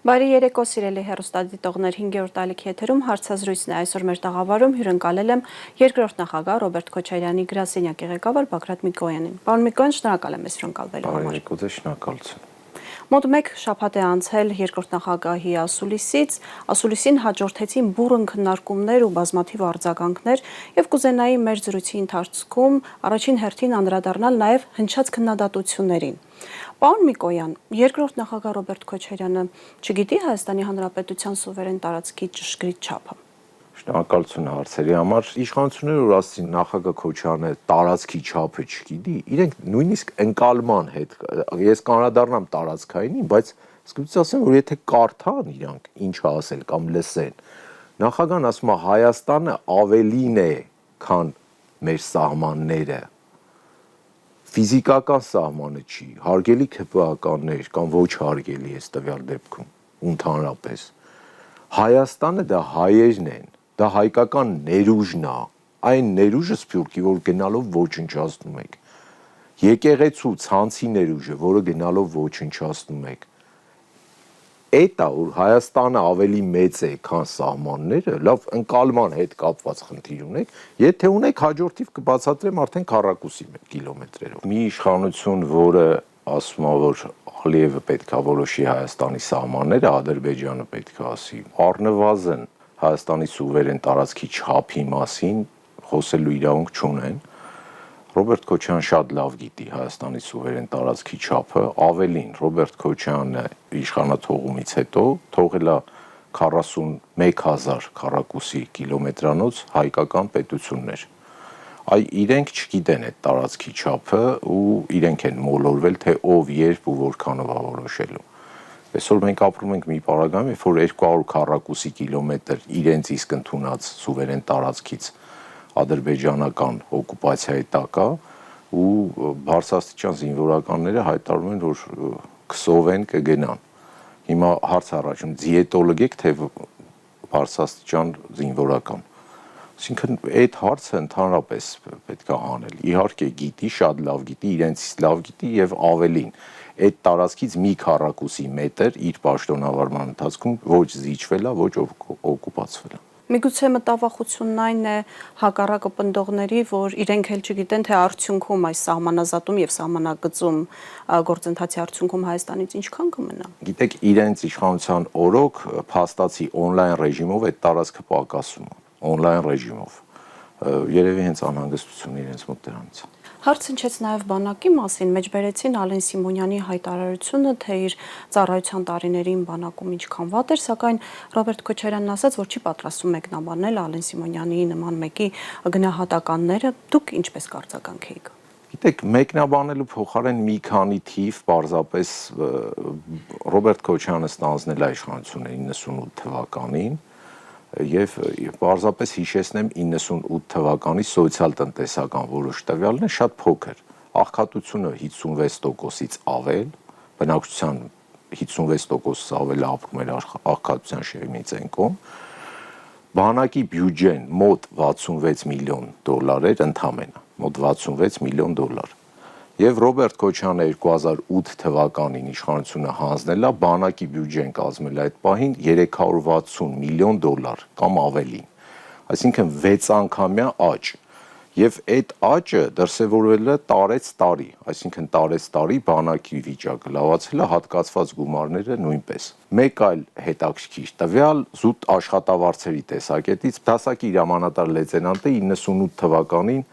Բարի երեկո սիրելի հեռուստադիտողներ, 5-րդ ալիքի եթերում հարցազրույցն է այսօր մեր տաղավարում հյուրընկալել եմ երկրորդ նախագահ Ռոբերտ Քոչարյանի գրասենյակի ղեկավար Բագրատ Միկոյանին։ Պարոն Միկոյան, շնորհակալ եմ մեզ հյուրընկալվելու համար։ Բարի երեկո, ձեզ շնորհակալություն։ Մոտ մեկ շաբաթ է անցել երկրորդ նախագահի ասուլիսից, ասուլիսին հաջորդեցին բուռն քննարկումներ ու բազմաթիվ արձագանքներ եւ կուզենայի մեր զրույցի ընթացքում առաջին հերթին անդրադառնալ նաեւ հնչած քննադատություններին։ Պարոն Միկոյան, երկրորդ նախագահ Ռոբերտ Քոչարյանը չգիտի Հայաստանի Հանրապետության սուվերեն տարածքի ճշգրիտ չափը։ Շնորհակալություն հարցերի համար։ Իշխանությունները որ ասին նախագահ Քոչարյանը տարածքի չափը չգիտի, իրենք նույնիսկ ընկալման հետ ես կանրադառնամ տարածքայինին, բայց սկզբից ասեմ, որ եթե կարդան իրանք ինչ ասել կամ լսեն, նախագահան ասում է Հայաստանը ավելին է, քան մեր սահմանները։ Ֆիզիկական սահմանը չի, հարգելի ԿՊԱ-ականներ կամ ոչ հարգելի է տվյալ դեպքում, ընդհանրապես։ Հայաստանը դա հայերն են, դա հայկական ներուժն է, այն ներուժը սփյուռքի, որ գնալով ոչնչացնում եք, եկեղեցու ցանցի ներուժը, որը գնալով ոչնչացնում եք, էդ է, որ Հայաստանը ավելի մեծ է, քան սահմանները, լավ ընկալման հետ կապված խնդիր ունեք, եթե ունեք հաջորդիվ կբացատրեմ արդեն քառակուսի կիլոմետրերով։ Մի իշխանություն, որը ասում է, որ Ալիևը պետք է որոշի Հայաստանի սահմանները, Ադրբեջանը պետք է ասի, առնվազն Հայաստանի սուվերեն տարածքի չափի մասին խոսելու իրավունք չունեն։ Ռոբերտ Քոչարյանը շատ լավ գիտի Հայաստանի սուվերեն տարածքի չափը, ավելին Ռոբերտ Քոչարյանը իշխանաթողումից հետո թողել է 41,000 քառակուսի կիլոմետրանոց հայկական պետություններ։ Այ իրենք չգիտեն այդ տարածքի չափը ու իրենք են մոլորվել, թե ով, երբ ու որքանով է որոշելու։ Այսօր մենք ապրում ենք մի պարագայում, երբ որ 200 քառակուսի կիլոմետր իրենց իսկ ընդունած սուվերեն տարածքից ադրբեջանական օկուպացիայի տակ է ու բարձրաստիճան զինվորականները հայտարարում են, որ կսովեն, կգնան։ Հիմա հարց առաջում դիետոլոգ եք, թե բարձրաստիճան զինվորական։ Այսինքն այդ հարցը ընդհանրապես պետք է հանել։ Իհարկե գիտի, շատ լավ գիտի, իրենցից լավ գիտի եւ ավելին այդ տարածքից մի քառակուսի մետր իր պաշտոնավարման ընթացքում ոչ զիջվել է, ոչ օկուպացվել է։ Միգուցե մտավախությունն այն է հակառակը պնդողների, որ իրենք էլ չգիտեն, թե արդյունքում այս սահմանազատում եւ սահմանագծում գործընթացի արդյունքում Հայաստանից ինչքան կմնա։ Գիտեք, իրենց իշխանության օրոք փաստացի օնլայն ռեժիմով այդ տարածքը պակասում է, օնլայն ռեժիմով։ Երևի հենց անհանգստությունը իրենց մոտ դրանից է։ Հարց հնչեց նաև բանակի մասին, մեջբերեցին Ալեն Սիմոնյանի հայտարարությունը, թե իր ծառայության տարիներին բանակում ինչքան վատ էր, սակայն Ռոբերտ Քոչարյանն ասաց, որ չի պատրաստվում մեկնաբանել Ալեն Սիմոնյանի նման մեկի գնահատականները, դուք ինչպես կարձագանք եք։ Գիտեք, մեկնաբանելու փոխարեն մի քանի թիվ պարզապես Ռոբերտ Քոչարյանը ստանձնել է իշխանությունը 98 թվականին եւ պարզապես հիշեցնեմ 98 թվականի սոցիալ-տնտեսական որոշ տվյալներ շատ փոքր, աղքատությունը 56%-ից ավել, բնակչության 56%-ից ավել ապրում էր աղքատության շեմից են կողմ, բանակի բյուջեն մոտ 66 միլիոն դոլար էր ընդամենը, մոտ 66 միլիոն դոլար։ Եվ Ռոբերտ Քոչարյանը 2008 թվականին իշխանությունը հանձնել է, բանակի բյուջեն կազմել այդ պահին 360 միլիոն դոլար կամ ավելին, այսինքն 6 անգամյա աճ, եւ այդ աճը դրսևորվել է տարեց տարի, այսինքն տարեց տարի բանակի վիճակը լավացել է, հատկացված գումարները նույնպես։ Մեկ այլ հետաքրքիր տվյալ զուտ աշխատավարձերի տեսակետից դասակի հրամանատար լեյտենանտը 98 թվականին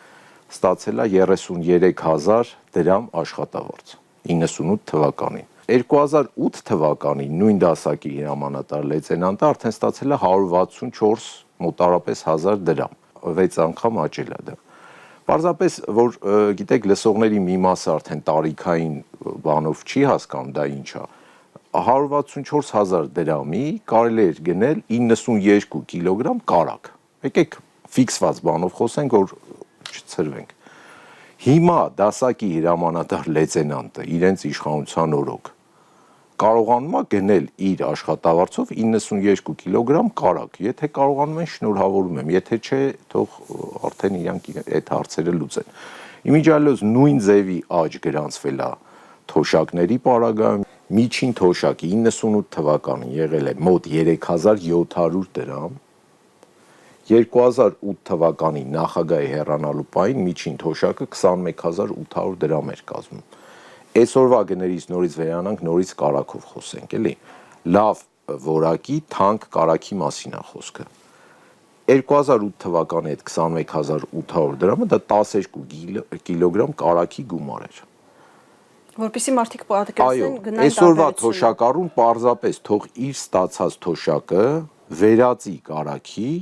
ստացել է 33,000 դրամ աշխատավարձ 98 թվականին 2008 թվականին նույն դասակի հրամանատար լեյտենանտը արդեն ստացել է 164 մոտարապես 1000 դրամ 6 անգամ աճել է դա պարզապես որ գիտեք լսողների մի մասը արդեն տարիքային բանով չի հասկանում դա ինչ է 164,000 դրամի կարելի էր գնել 92 կիլոգրամ կարագ եկեք ֆիքսված բանով խոսենք որ չցրվենք հիմա դասակի հրամանատար լեյտենանտը իրենց իշխանության օրոք կարողանում է գնել իր աշխատավարձով 92 կիլոգրամ կարագ եթե կարողանում են շնորհավորում եմ եթե չէ թող արդեն իրանք այդ հարցերը լուծեն իմիջիալոց նույն ձևի աճ գրանցվել է թոշակների պարագայում Միջին թոշակը 98 թվականին եղել է մոտ 3700 դրամ, 2008 թվականի նախագահի հեռանալու պահին միջին թոշակը 21800 դրամ էր կազմում։ Այսօրվա գներից նորից վերանանք, նորից կարագով խոսենք, էլի։ Լավ որակի, թանկ կարագի մասին է խոսքը։ 2008 թվականի այդ 21800 դրամը դա 12 կիլոգրամ կարագի գումար էր։ Որպեսզի մարդիկ պատկերացնեն գնային Այսօրվա թոշակառուն պարզապես թող իր ստացած թոշակը վերածի կարագի,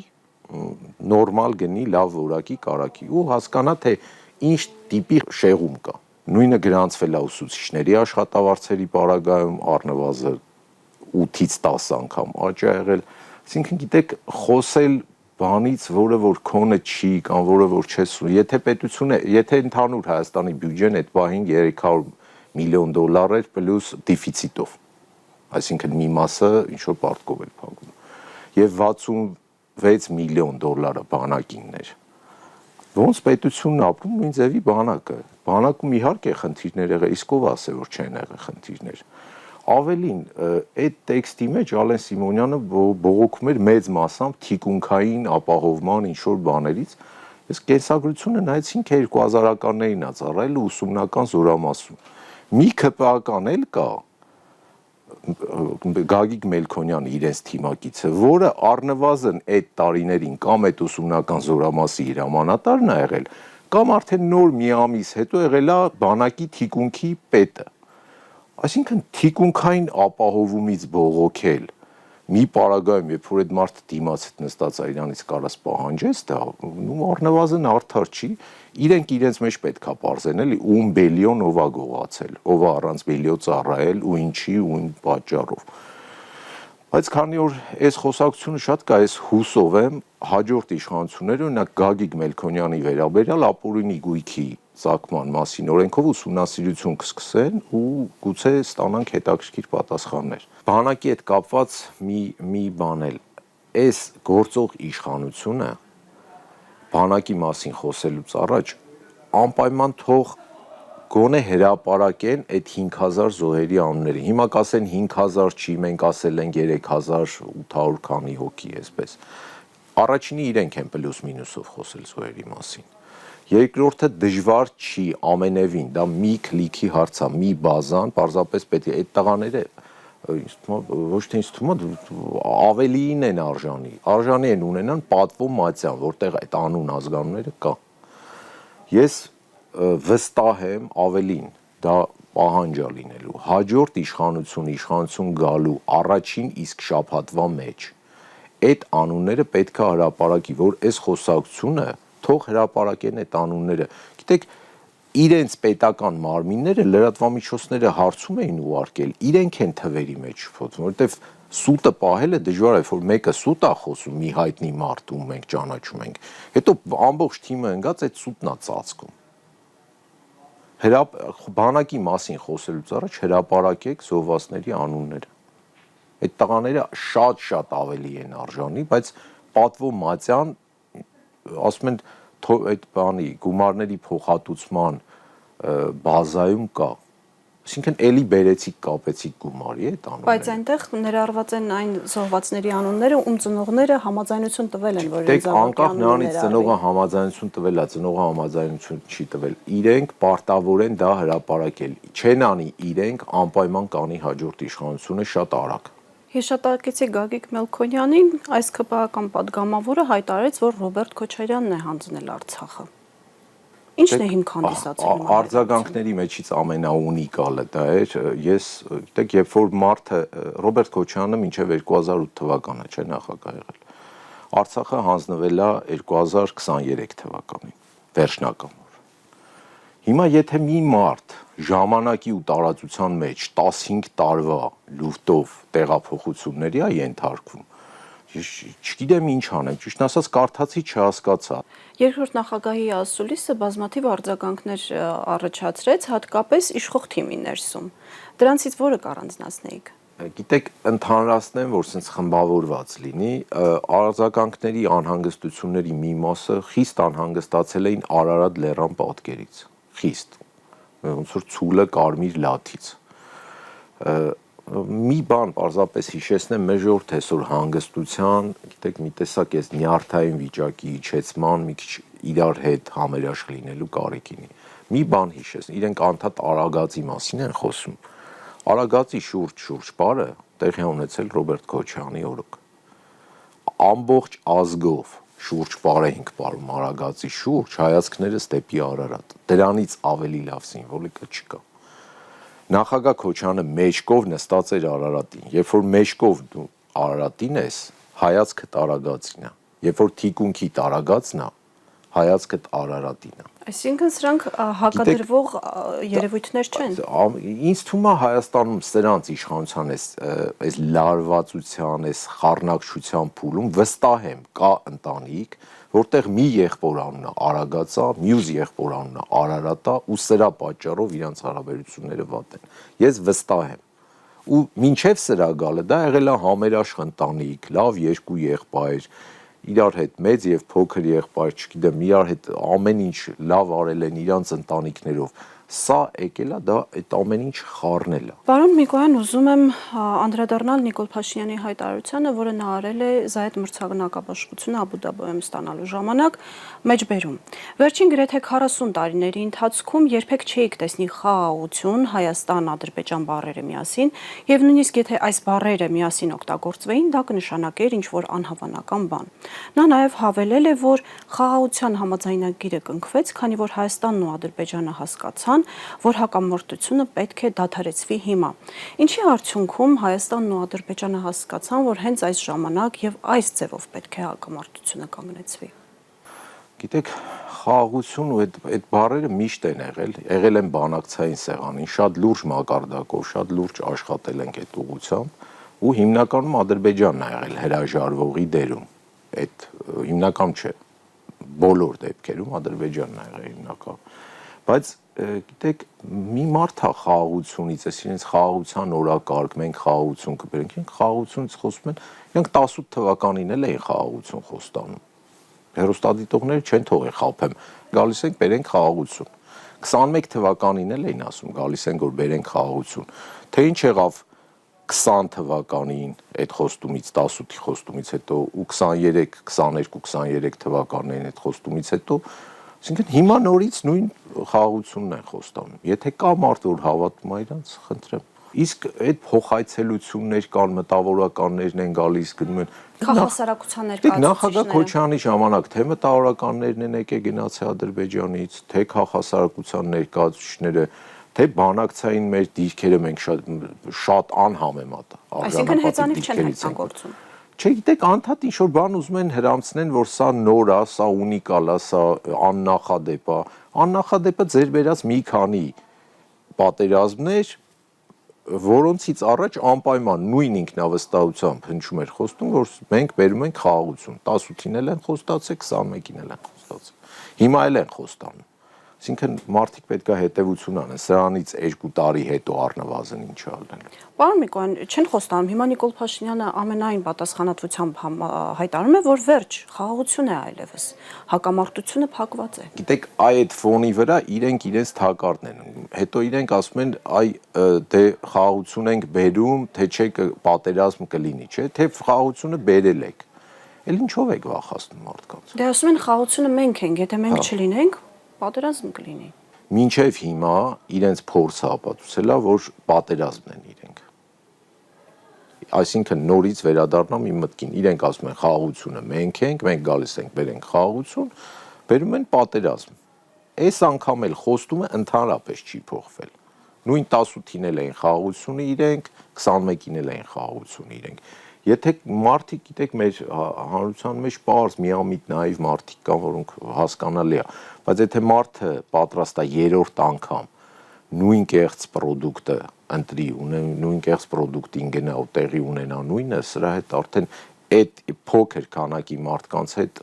նորմալ գնի, լավ որակի կարագի ու հասկանա, թե ինչ տիպի շեղում կա։ Նույնը գրանցվել է ուսուցիչների աշխատավարձերի պարագայում առնվազն 8-ից 10 անգամ աճ է եղել, այսինքն գիտեք, խոսել բանից, որը որ քոնը չի կամ որը որ չես, եթե պետությունը, եթե ընդհանուր Հայաստանի բյուջեն այդ պահին 300 միլիոն դոլար էր պլյուս դեֆիցիտով, այսինքն մի մասը ինչ-որ պարտքով էր փակում, և 66 միլիոն դոլարը բանակինն էր, ոնց պետությունն ապրում նույն ձևի բանակը, բանակում իհարկե խնդիրներ եղել, իսկ ով ասե, որ չեն եղել խնդիրներ, ավելին, այդ տեքստի մեջ Ալեն Սիմոնյանը բողոքում էր մեծ մասամբ թիկունքային ապահովման ինչ-որ բաներից, ես կենսագրությունը նայեցինք 2000-ականներին ա ծառայել ու ուսումնական զորամասում, մի ԿՊԱ-ական էլ կա, Գագիկ Մելքոնյանը իրենց թիմակիցը, որը առնվազն այդ տարիներին կամ այդ ուսումնական զորամասի հրամանատարն ա եղել, կամ արդեն նոր մի ամիս հետո եղել ա բանակի թիկունքի պետը, այսինքն թիկունքային ապահովումից բողոքել մի պարագայում, երբ որ այդ մարդը դիմաց հետ նստած է իրանից կարաս պահանջես, դա առնվազն արդար չի, իրենք իրենց մեջ պետք է պարզեն, էլի, ում բելիոն ով ա գողացել, ով ա առանց բելիո ծառայել ու ինչի ու ինչ պատճառով։ Բայց քանի որ այս խոսակցությունը շատ կա, ես հուսով եմ հաջորդ իշխանությունները, օրինակ Գագիկ Մելքոնյանի վերաբերյալ ապօրինի գույքի ծագման մասին օրենքով ուսումնասիրություն կսկսեն ու գուցե ստանանք հետաքրքիր պատասխաններ։ Բանակի հետ կապված մի բան էլ, այս գործող իշխանությունը բանակի մասին խոսելուց առաջ անպայման թող գոնե հրապարակեն այդ 5000 զոհերի անունները։ Հիմա կասեն 5000 չի, մենք ասել ենք 3800 քանի հոգի, այսպես։ Առաջինի իրենք են պլյուս մինուսով խոսել զոհերի մասին։ Երկրորդը դժվար չի ամենևին, դա մի քլիքի հարց է, մի բազան, պարզապես պետք է այդ տղաները ոչ թե ինձ թվում է ավելիին են արժանի են ունենան պատվո մատյան, որտեղ այդ անուն ազգանունները կա։ Ես վստահ եմ ավելին, դա պահանջ է լինելու, հաջորդ իշխանություն գալու առաջին իսկ շաբաթվա մեջ այդ անունները պետք է հրապարակի, որ այս խոսակցությունը թող հրապարակեն այդ անունները, գիտեք, իրենց պետական մարմինները լրատվամիջոցները հարցում էին ուղարկել, իրենք են թվերի մեջ շփոթվում, որովհետև սուտը պահելը դժվար է, որ մեկը սուտ է խոսում մի հայտնի մարդ, ում մենք ճանաչում ենք, հետո ամբողջ թիմը ընկած այդ սուտն է ծածկում։ Բանակի մասին խոսելուց առաջ հրապարակեք զոհվածների անունները։ Այդ տղաները շատ ավելի են արժանի, բայց պատվո մատյան, ասում են, այդ բանի գումարների փոխհատուցման բազայում կա, այսինքն էլի բերեցիք կապեցիք գումարի այդ անունները։ Բայց այնտեղ ներառված են այն զոհվածների անունները, ում ծնողները համաձայնություն տվել են, որ իրենց անկախ նրանից ծնողը համաձայնություն տվել է, ծնողը համաձայնություն չի տվել, իրենք պարտավոր են դա հրապարակել, չեն անի իրենք, անպայման կանի հաջորդ իշխանությունը շատ արագ։ Հիշատակեցի Գագիկ Մելքոնյանին, այս ԿՊԱ-ական պատգամավորը հայտարարեց, որ Ռոբերտ Քոչարյանն է հանձնել Արցախը։ Ինչն է հիմք հանդիսացել։ Արձագանքների մեջից ամենաունիկալը դա էր, ես, գիտեք, երբ որ մարդը Ռոբերտ Քոչարյանը մինչև 2008 թվականը չէ նախագահ եղել։ Արցախը հանձնվել է 2023 թվականին, վերջնական օր։ Հիմա եթե մի մարդ ժամանակի ու տարածության մեջ 15 տարվա լուրտով տեղափոխությունների է ենթարկվում, չգիտեմ ինչ անեմ, ճիշտ ասած կարդացի չհասկացա։ Երկրորդ նախագահի ասուլիսը բազմաթիվ արձագանքներ առաջացրեց, հատկապես իշխող թիմի ներսում։ Դրանցից որը կառանձնացնեիք։ Գիտեք, ընդհանրացնեմ, որ սենց խմբավորված լինի, արձագանքների անհանգստությունների մի մասը խիստ անհանգստացել էին Արարատ լեռան պատկերից, խիստ, ոնց որ ցուլը կարմիր լաթից։ Մի բան պարզապես հիշեցնեմ, մեր ժողովուրդը այսօր հանգստության, գիտեք, մի տեսակ էս նյարդային վիճակի իջեցման, մի քիչ իրար հետ համերաշխ լինելու կարիք ունի։ Մի բան հիշեցնեմ, իրենք անդադ Արագածի մասին են խոսում։ Արագածի շուրջ բարը տեղի է ունեցել Ռոբերտ Քոչարյանի օրոք։ Ամբողջ ազգով շուրջ պար էինք պարում Արագածի շուրջ, հայացքներս դեպի Արարատ։ Դրանից ավելի լավ սիմվոլիկա չկա։ Նախագահ Քոչարյանը մեջկով նստած էր Արարատին։ Երբ որ մեջկով դու Արարատին ես, հայացքդ Արագածին է։ Երբ որ թիկունքիդ Արագածն է, հայացքդ Արարատին է։ Այսինքն սրանք հակադրվող երևույթներ չեն։ Ինձ թվում է Հայաստանում սրանց իշխանության այս լարվածության, այս խառնակշության փուլում վստահ եմ կա ընտանիք, որտեղ մի եղբոր անունը Արագած է, մյուս եղբոր անունը Արարատ է ու սրա պատճառով իրանց հարաբերությունները վատ են։ Ես վստահ եմ։ Ու մինչև սրա գալը դա եղել է համերաշխ ընտանիք, լավ երկու եղբայր, իրար հետ մեծ եւ փոքր եղբայր, չգիտեմ, իրար հետ ամեն ինչ լավ արել են իրանց ընտանիքներով։ Սա եկել է դա այդ ամեն ինչ խառնել է։ Պարոն Միկոյան, ուզում եմ անդրադառնալ Նիկոլ Փաշինյանի հայտարարությանը, որը նա արել է Զայեդ մրցանակաբաշխությունը Աբու Դաբիում ստանալու ժամանակ մեջբերում։ Վերջին գրեթե 40 տարիների ընթացքում երբեք չէիք տեսնի խաղաղություն, Հայաստան-Ադրբեջան բառերը միասին, եւ նույնիսկ եթե այս բառերը միասին օգտագործվեին, դա կնշանակեր ինչ-որ անհավանական բան։ Նա նաեւ հավելել է, որ խաղաղության համաձայնագիրը կնքվեց, քանի որ Հայաստանն ու Ադրբեջանը հասկացան, որ հակամարտությունը պետք է դադարեցվի հիմա։ Ինչի արդյունքում Հայաստանն ու Ադրբեջանը հասկացան, որ հենց այս ժամանակ եւ այս ձևով պետք է հակամարտությունը կանգնեցվի։ Գիտեք, խաղաղություն ու այդ բառերը միշտ են եղել են բանակցային սեղանին, շատ լուրջ մակարդակով, շատ լուրջ աշխատել ենք այդ ուղղությամբ ու հիմնականում Ադրբեջանն է եղել հրաժարվողի դերում։ Այդ հիմնական չէ, բոլոր դեպքերում Ադրբեջանն է եղել հիմնական։ Բայց գիտեք, մի մարդ է խաղաղությունից, այս իրենց խաղաղության օրակարգ, մենք խաղաղություն կբերենք, իրենք խաղաղությունից խոսում են, իրենք 18 թվականին էլ էին խաղաղություն խոստանում։ Հեռուստադիտողները չեն թողել խաբեմ, գալիս ենք բերենք խաղաղություն։ 21 թվականին էլ էին ասում, գալիս ենք որ բերենք խաղաղություն։ Թե ինչ եղավ 20 թվականին այդ խոստումից, 18-ի խոստումից հետո ու 23, 22, 23 թվականներին այդ խոստումից հետո, այսինքն հիմա նորից նույն խաղաղությունն են խոստանում։ Եթե կա մարդ, որ հավատում է իրանց, խնդրեմ։ Իսկ այդ փոխայցելություններ կան, մտավորականներն են գալիս, գնում են Քաղաքասարակության ներկայացուցիչները։ Նախագահ Քոչարյանի ժամանակ թե մտավորականներն են եկել գնացել Ադրբեջանից, թե քաղաքասարակության ներկայացուցիչները, թե բանակցային մեր դիրքերը մենք շատ անհամեմատ։ Այսինքն հեծանիվ չեն հայտնագործում։ Չէ, գիտեք, անդադ ինչ-որ բան ուզում են հրամցնեն, որ սա նոր է, սա ունիկալ է, սա աննախադեպ է։ Աննախադեպը ձեր վերած մի քանի պատերազմներ, որոնցից առաջ անպայման նույն ինքնավստահությամբ հնչում էր խոստում, որ մենք բերում ենք խաղաղություն։ 18-ին էլ են խոստացել, 21-ին էլ են խոստացել։ Հիմա էլ են խոստանում։ Այսինքն մարդիկ պետք է հետևություն անեն, սրանից 2 տարի հետո առնվազն ինչ ալեն։ Պարոն Միկոյան, չեն խոստանում, հիմա Նիկոլ Փաշինյանը ամենայն պատասխանատվությամբ հայտարարում է, որ վերջ, խաղաղություն է այլևս, հակամարտությունը փակված է։ Գիտեք, այդ ֆոնի վրա իրենք իրենց թակարդն են, հետո իրենք ասում են, այ դե խաղաղություն ենք բերում, թե չէ պատերազմ կլինի, չէ, թե խաղաղությունը բերել եք։ Էլ ինչով եք վախեցնում մարդկանց։ Դե ասում են խաղաղությունը մենք ենք, եթե մենք չլինենք, պատերազմ կլինի։ Մինչև հիմա իրենց փորձը ապացուցել է, որ պատերազմն են իրենք։ Այսինքն նորից վերադառնամ իմ մտքին, իրենք ասում են խաղաղությունը մենք ենք, մենք գալիս ենք բերենք խաղաղություն, բերում են պատերազմ։ Այս անգամ էլ խոստումը ընդհանրապես չի փոխվել։ Նույն 18-ին էլ էին խաղաղությունը իրենք, 21-ին էլ էին խաղաղությունը իրենք։ Եթե մարդիկ, գիտեք, մեր հանրության մեջ պարզ միամիտ նաիվ մարդիկ կան, որոնք հասկանալի է, բայց եթե մարդը պատրաստ է երրորդ անգամ նույն կեղծ պրոդուկտը ընտրի, նույն կեղծ պրոդուկտին գնա ու տեղի ունենա նույնը, սրա հետ արդեն այդ փոքր քանակի մարդկանց հետ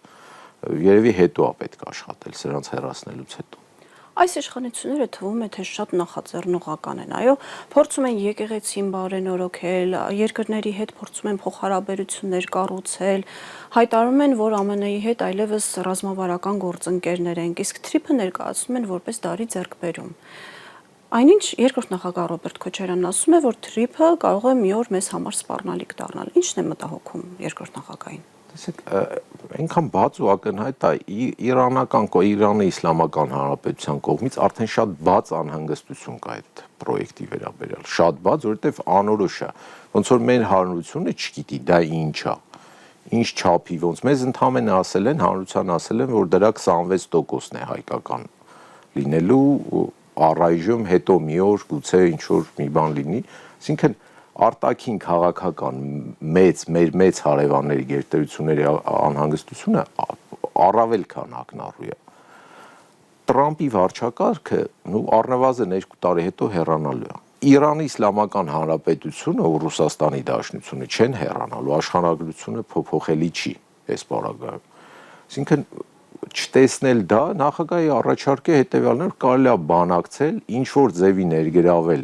երևի հետո է պետք աշխատել, սրանց հեռացնելուց հետո։ Այս իշխանությունները թվում է, թե շատ նախաձեռնողական են, այո, փորձում են եկեղեցին բարենորոգել, երկրների հետ փորձում են փոխհարաբերություններ կառուցել, հայտարարում են, որ ԱՄՆ-ի հետ այլևս ռազմավարական գործընկերներ են, իսկ թրիփը ներկայացնում են որպես դարի ձեռքբերում։ Այնինչ երկրորդ նախագահ Ռոբերտ Քոչարյանն ասում է, որ թրիփը կարող է մի օր մեզ համար սպառնալիք դառնալ։ Ինչն է մտահոգում երկրորդ նախագահին։ Տեսեք, այնքան բաց ու ակնհայտ է Իրանի Իսլամական Հանրապետության կողմից արդեն շատ բաց անհանգստություն կա այդ պրոյեկտի վերաբերյալ։ Շատ բաց, որովհետև անորոշ է։ Ոնց որ մեր հանրությունը չգիտի դա ինչ է։ Ինչ չափի, ոնց մեզ ընդհանրապես ասել են, հանրության ասել են, որ դրա 26%-ն է հայկական լինելու առայժմ հետո մի օր գուցե ինչ որ մի բան լինի, այսինքն արտաքին քաղաքական մեր մեծ հարևանների գերտերությունների անհանգստությունը առավել քան ակնառու է։ Տրամպի վարչակարգը առնվազն 2 տարի հետո հեռանալու է։ Իրանի Իսլամական Հանրապետությունը ու Ռուսաստանի Դաշնությունը չեն հեռանալու, աշխարհագրությունը փոփոխելի չի այս պարագայում։ Այսինքն չտեսնել դա նախագահի առաջարկը հետևյալն է, որ կարելի է բանակցել, ինչ որ ձևի ներգրավել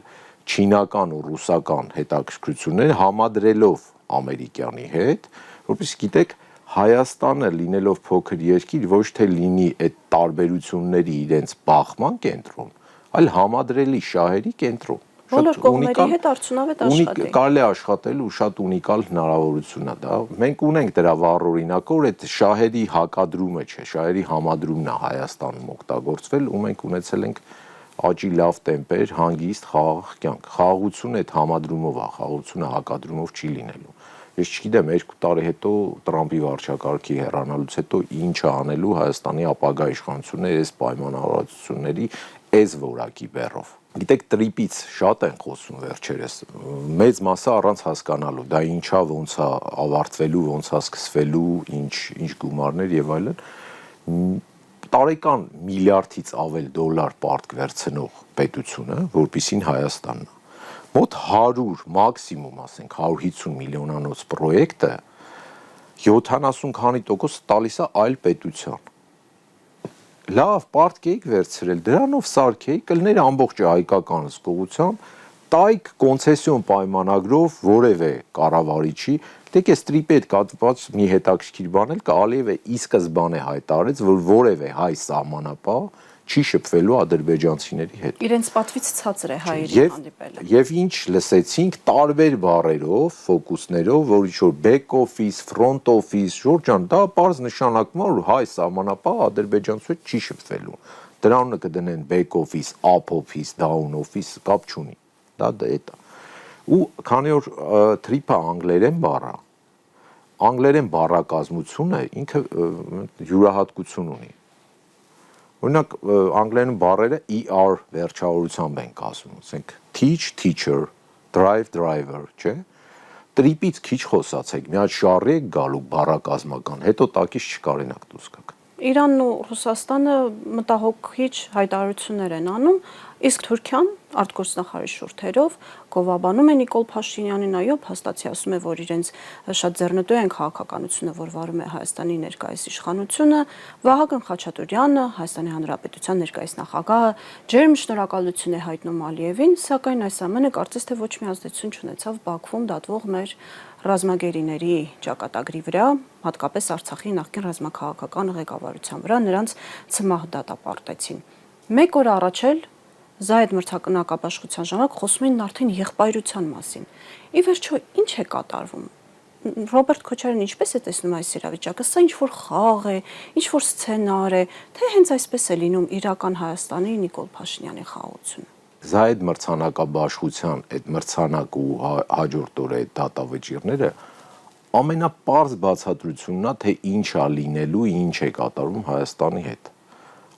չինական ու ռուսական հետաքրքրությունները համադրելով ամերիկյանի հետ, որովհետեւ գիտեք Հայաստանը լինելով փոքր երկիր ոչ թե լինի այդ տարբերությունների իրենց բախման կենտրոն, այլ համադրելի շահերի կենտրոն։ Բոլոր կողմերի հետ արդյունավետ աշխատել։ Կարելի է աշխատել ու շատ ունիկալ հնարավորություն է դա։ Մենք ունենք դրա վառ օրինակը, որ այդ շահերի հակադրումը չէ, շահերի համադրումն է Հայաստանում օգտագործվել ու մենք ունեցել ենք աճի լավ տեմպեր, հանգիստ խաղաղ կյանք։ Խաղաղությունը այդ համադրումով է, խաղաղությունը հակադրումով չի լինելու։ Ես չգիտեմ 2 տարի հետո Տրամպի վարչակարգի հեռանալուց հետո ինչ է անելու Հայաստանի ապագա իշխանությունները այս պայմանավորվածությունների այս որակի բեռով։ Գիտեք, տրիպից շատ են խոսում վերջերս։ Մեծ մասը առանց հասկանալու, դա ինչա, ոնց է ավարտվելու, ոնց է սկսվելու, ինչ գումարներ եւ այլն։ Տարեկան միլիարդից ավել դոլար պարտք վերցնող պետությունը, որպիսին Հայաստանն է։ Մոտ 100, մաքսիմում ասենք 150 միլիոնանոց պրոյեկտը 70 քանի տոկոս տալիս է այլ պետության։ Լավ, պարտք եք վերցրել, դրանով սարքեի, կլներ ամբողջ հայկական հսկողությամբ, տայք կոնցեսիոն պայմանագրով որևէ կառավարիչի, դեք այս տրիպի հետ կապված մի հետաքրքիր բան էլ կա, Ալիևը ի սկզբանե հայտարարեց, որ որևէ հայ սահմանապահ չի շփվելու ադրբեջանցիների հետ։ Իրենց պատվից ցածր է հայերի հանդիպելը։ Եվ ինչ լսեցինք տարբեր բառերով, ֆոկուսներով, որ ինչ-որ back office, front office, Ժորժան, դա բարձ նշանակում է, որ հայ սահմանապահ ադրբեջանցու հետ չի շփվելու։ Դրանունը կդնեն back office, up office, down office, կապ չունի։ Դա է։ Ու քանի որ trip-ը անգլերեն բառ է, անգլերեն բառակազմությունը ինքը յուրահատկություն ունի։ Օրինակ անգլերեն բառերը ER վերջավորությամբ են կազմում, ասենք teach, teacher, drive, driver, չէ՞։ Տրիպից քիչ խոսացեք, մի հատ շարի եք գալու բառակազմական, հետո տակից չկարենաք դուրս գաք։ Իրանն ու Ռուսաստանը մտահոգիչ հայտարարություններ են անում, իսկ Թուրքիան արտգործնախարարի շուրթերով գովաբանում է Նիկոլ Փաշինյանին, այո, փաստացի ասում է, որ իրենց շատ ձեռնտու են քաղաքականությունը, որ վարում է Հայաստանի ներկայիս իշխանությունը, Վահագն Խաչատուրյանը, Հայաստանի Հանրապետության ներկայիս նախագահը ջերմ շնորհակալություն է հայտնում Ալիևին, սակայն այս ամենը կարծես թե ոչ մի ազդեցություն չունեցավ Բաքվում դատվող մեր ռազմագերիների ճակատագրի վրա, հատկապես Արցախի նախկին ռազմաքաղաքական ղեկավարության վրա, նրանց ցմահ դատապարտեցին։ Մեկ օր առաջ էլ Զայդ մրցանակաբաշխության ժամանակ խոսում էին արդեն եղբայրության մասին։ Ի վերջո ինչ է կատարվում։ Ռոբերտ Քոչարյանն ինչպես է տեսնում այս իրավիճակը, սա ինչ-որ խաղ է, ինչ-որ սցենար է, թե հենց այսպես է լինում իրական Հայաստանի Նիկոլ Փաշինյանի խաղաղությունը։ Զայդ մրցանակաբաշխության այդ մրցանակ ու հաջորդ օրը այդ դատավճիռները ամենապարզ բացատրությունն է, թե ինչ է լինելու, ինչ է կատարվում Հայաստանի հետ։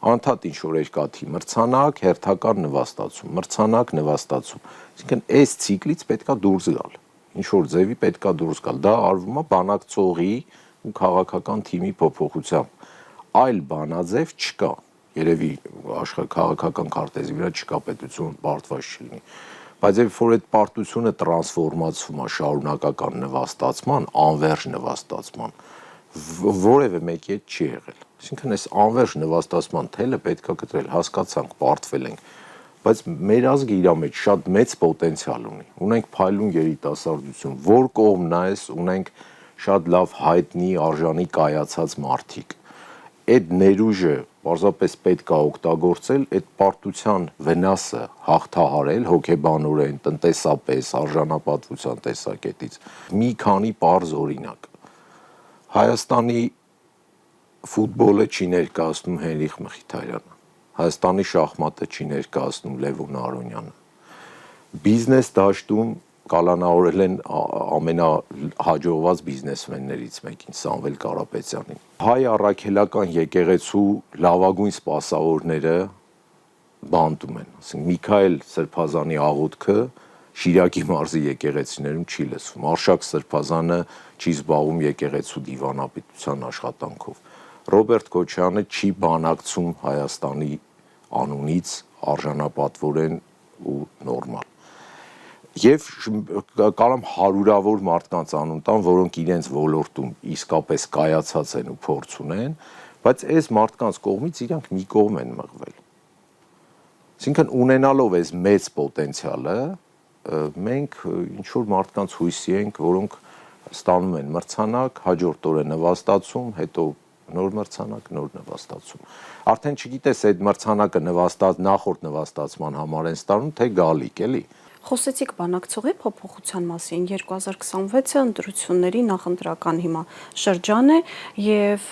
Անդադ ինչ-որ երկաթի մրցանակ, հերթական նվաստացում, մրցանակ, նվաստացում։ Այսինքն այս ցիկլից պետքա դուրս գալ, ինչ-որ ձևի պետքա դուրս գալ։ Դա արվում է բանակցողի ու քաղաքական թիմի փոփոխությամբ։ Այլ բանաձև չկա։ Երևի քաղաքական քարտեզի վրա չկա պետություն պարտված չլինի։ Բայց երբ որ այդ պարտությունը տրանսֆորմացվում է շարունակական նվաստացման, անվերջ նվաստացման, որևէ մեկի հետ չի եղել։ Այսինքն այս անվերջ նվաստացման թելը պետքա կտրել, հասկացանք, պարտվել ենք, բայց մեր ազգը իր մեջ շատ մեծ պոտենցիալ ունի։ Ունենք փայլուն երիտասարդություն, որ կողմ նայես, ունենք շատ լավ հայտնի արժանի կայացած մարդիկ։ այդ ներուժը պարզապես պետք է օգտագործել, այդ պարտության վնասը հաղթահարել հոգեբանորեն, տնտեսապես, արժանապատվության տեսակետից։ Մի քանի պարզ օրինակ։ Հայաստանի ֆուտբոլը չի ներկայացնում Հենրիխ Մխիթարյանը, Հայաստանի շախմատը չի ներկայացնում Լևոն Արոնյանը, բիզնես դաշտում կալանավորել են ամենահաջողված բիզնեսմեններից մեկին Սամվել Կարապետյանին։ Հայ առաքելական եկեղեցու լավագույն սպասավորները բանտում են, ասենք Միքայել Սրբազանի աղոթքը Շիրակի մարզի եկեղեցիներում չի լսվում, Արշակ Սրբազանը չի զբաղվում եկեղեցու դիվանապետության աշխատանքով, Ռոբերտ Քոչյանը չի բանակցում Հայաստանի անունից արժանապատվորեն ու նորմալ։ Եվ կարամ հարյուրավոր մարդկանց անուն տան, որոնք իրենց ոլորտում իսկապես կայացած են ու փորձ ունեն, բայց այս մարդկանց կողմից իրանք մի կողմ են մղվել։ Այսինքն ունենալով այս մեծ պոտենցիալը, մենք ինչ-որ մարդկանց հույսի ենք, որոնք ստանում են մրցանակ, հաջորդ օրը նվաստացում, հետո նոր մրցանակ, նոր նվաստացում։ Արդեն չգիտես այդ մրցանակը նախորդ նվաստացման համար են ստանում, թե գալիք, էլի։ Խոսեցիք բանակցողի փոփոխության մասին, 2026-ը ընտրությունների նախընտրական հիմա շրջան է եւ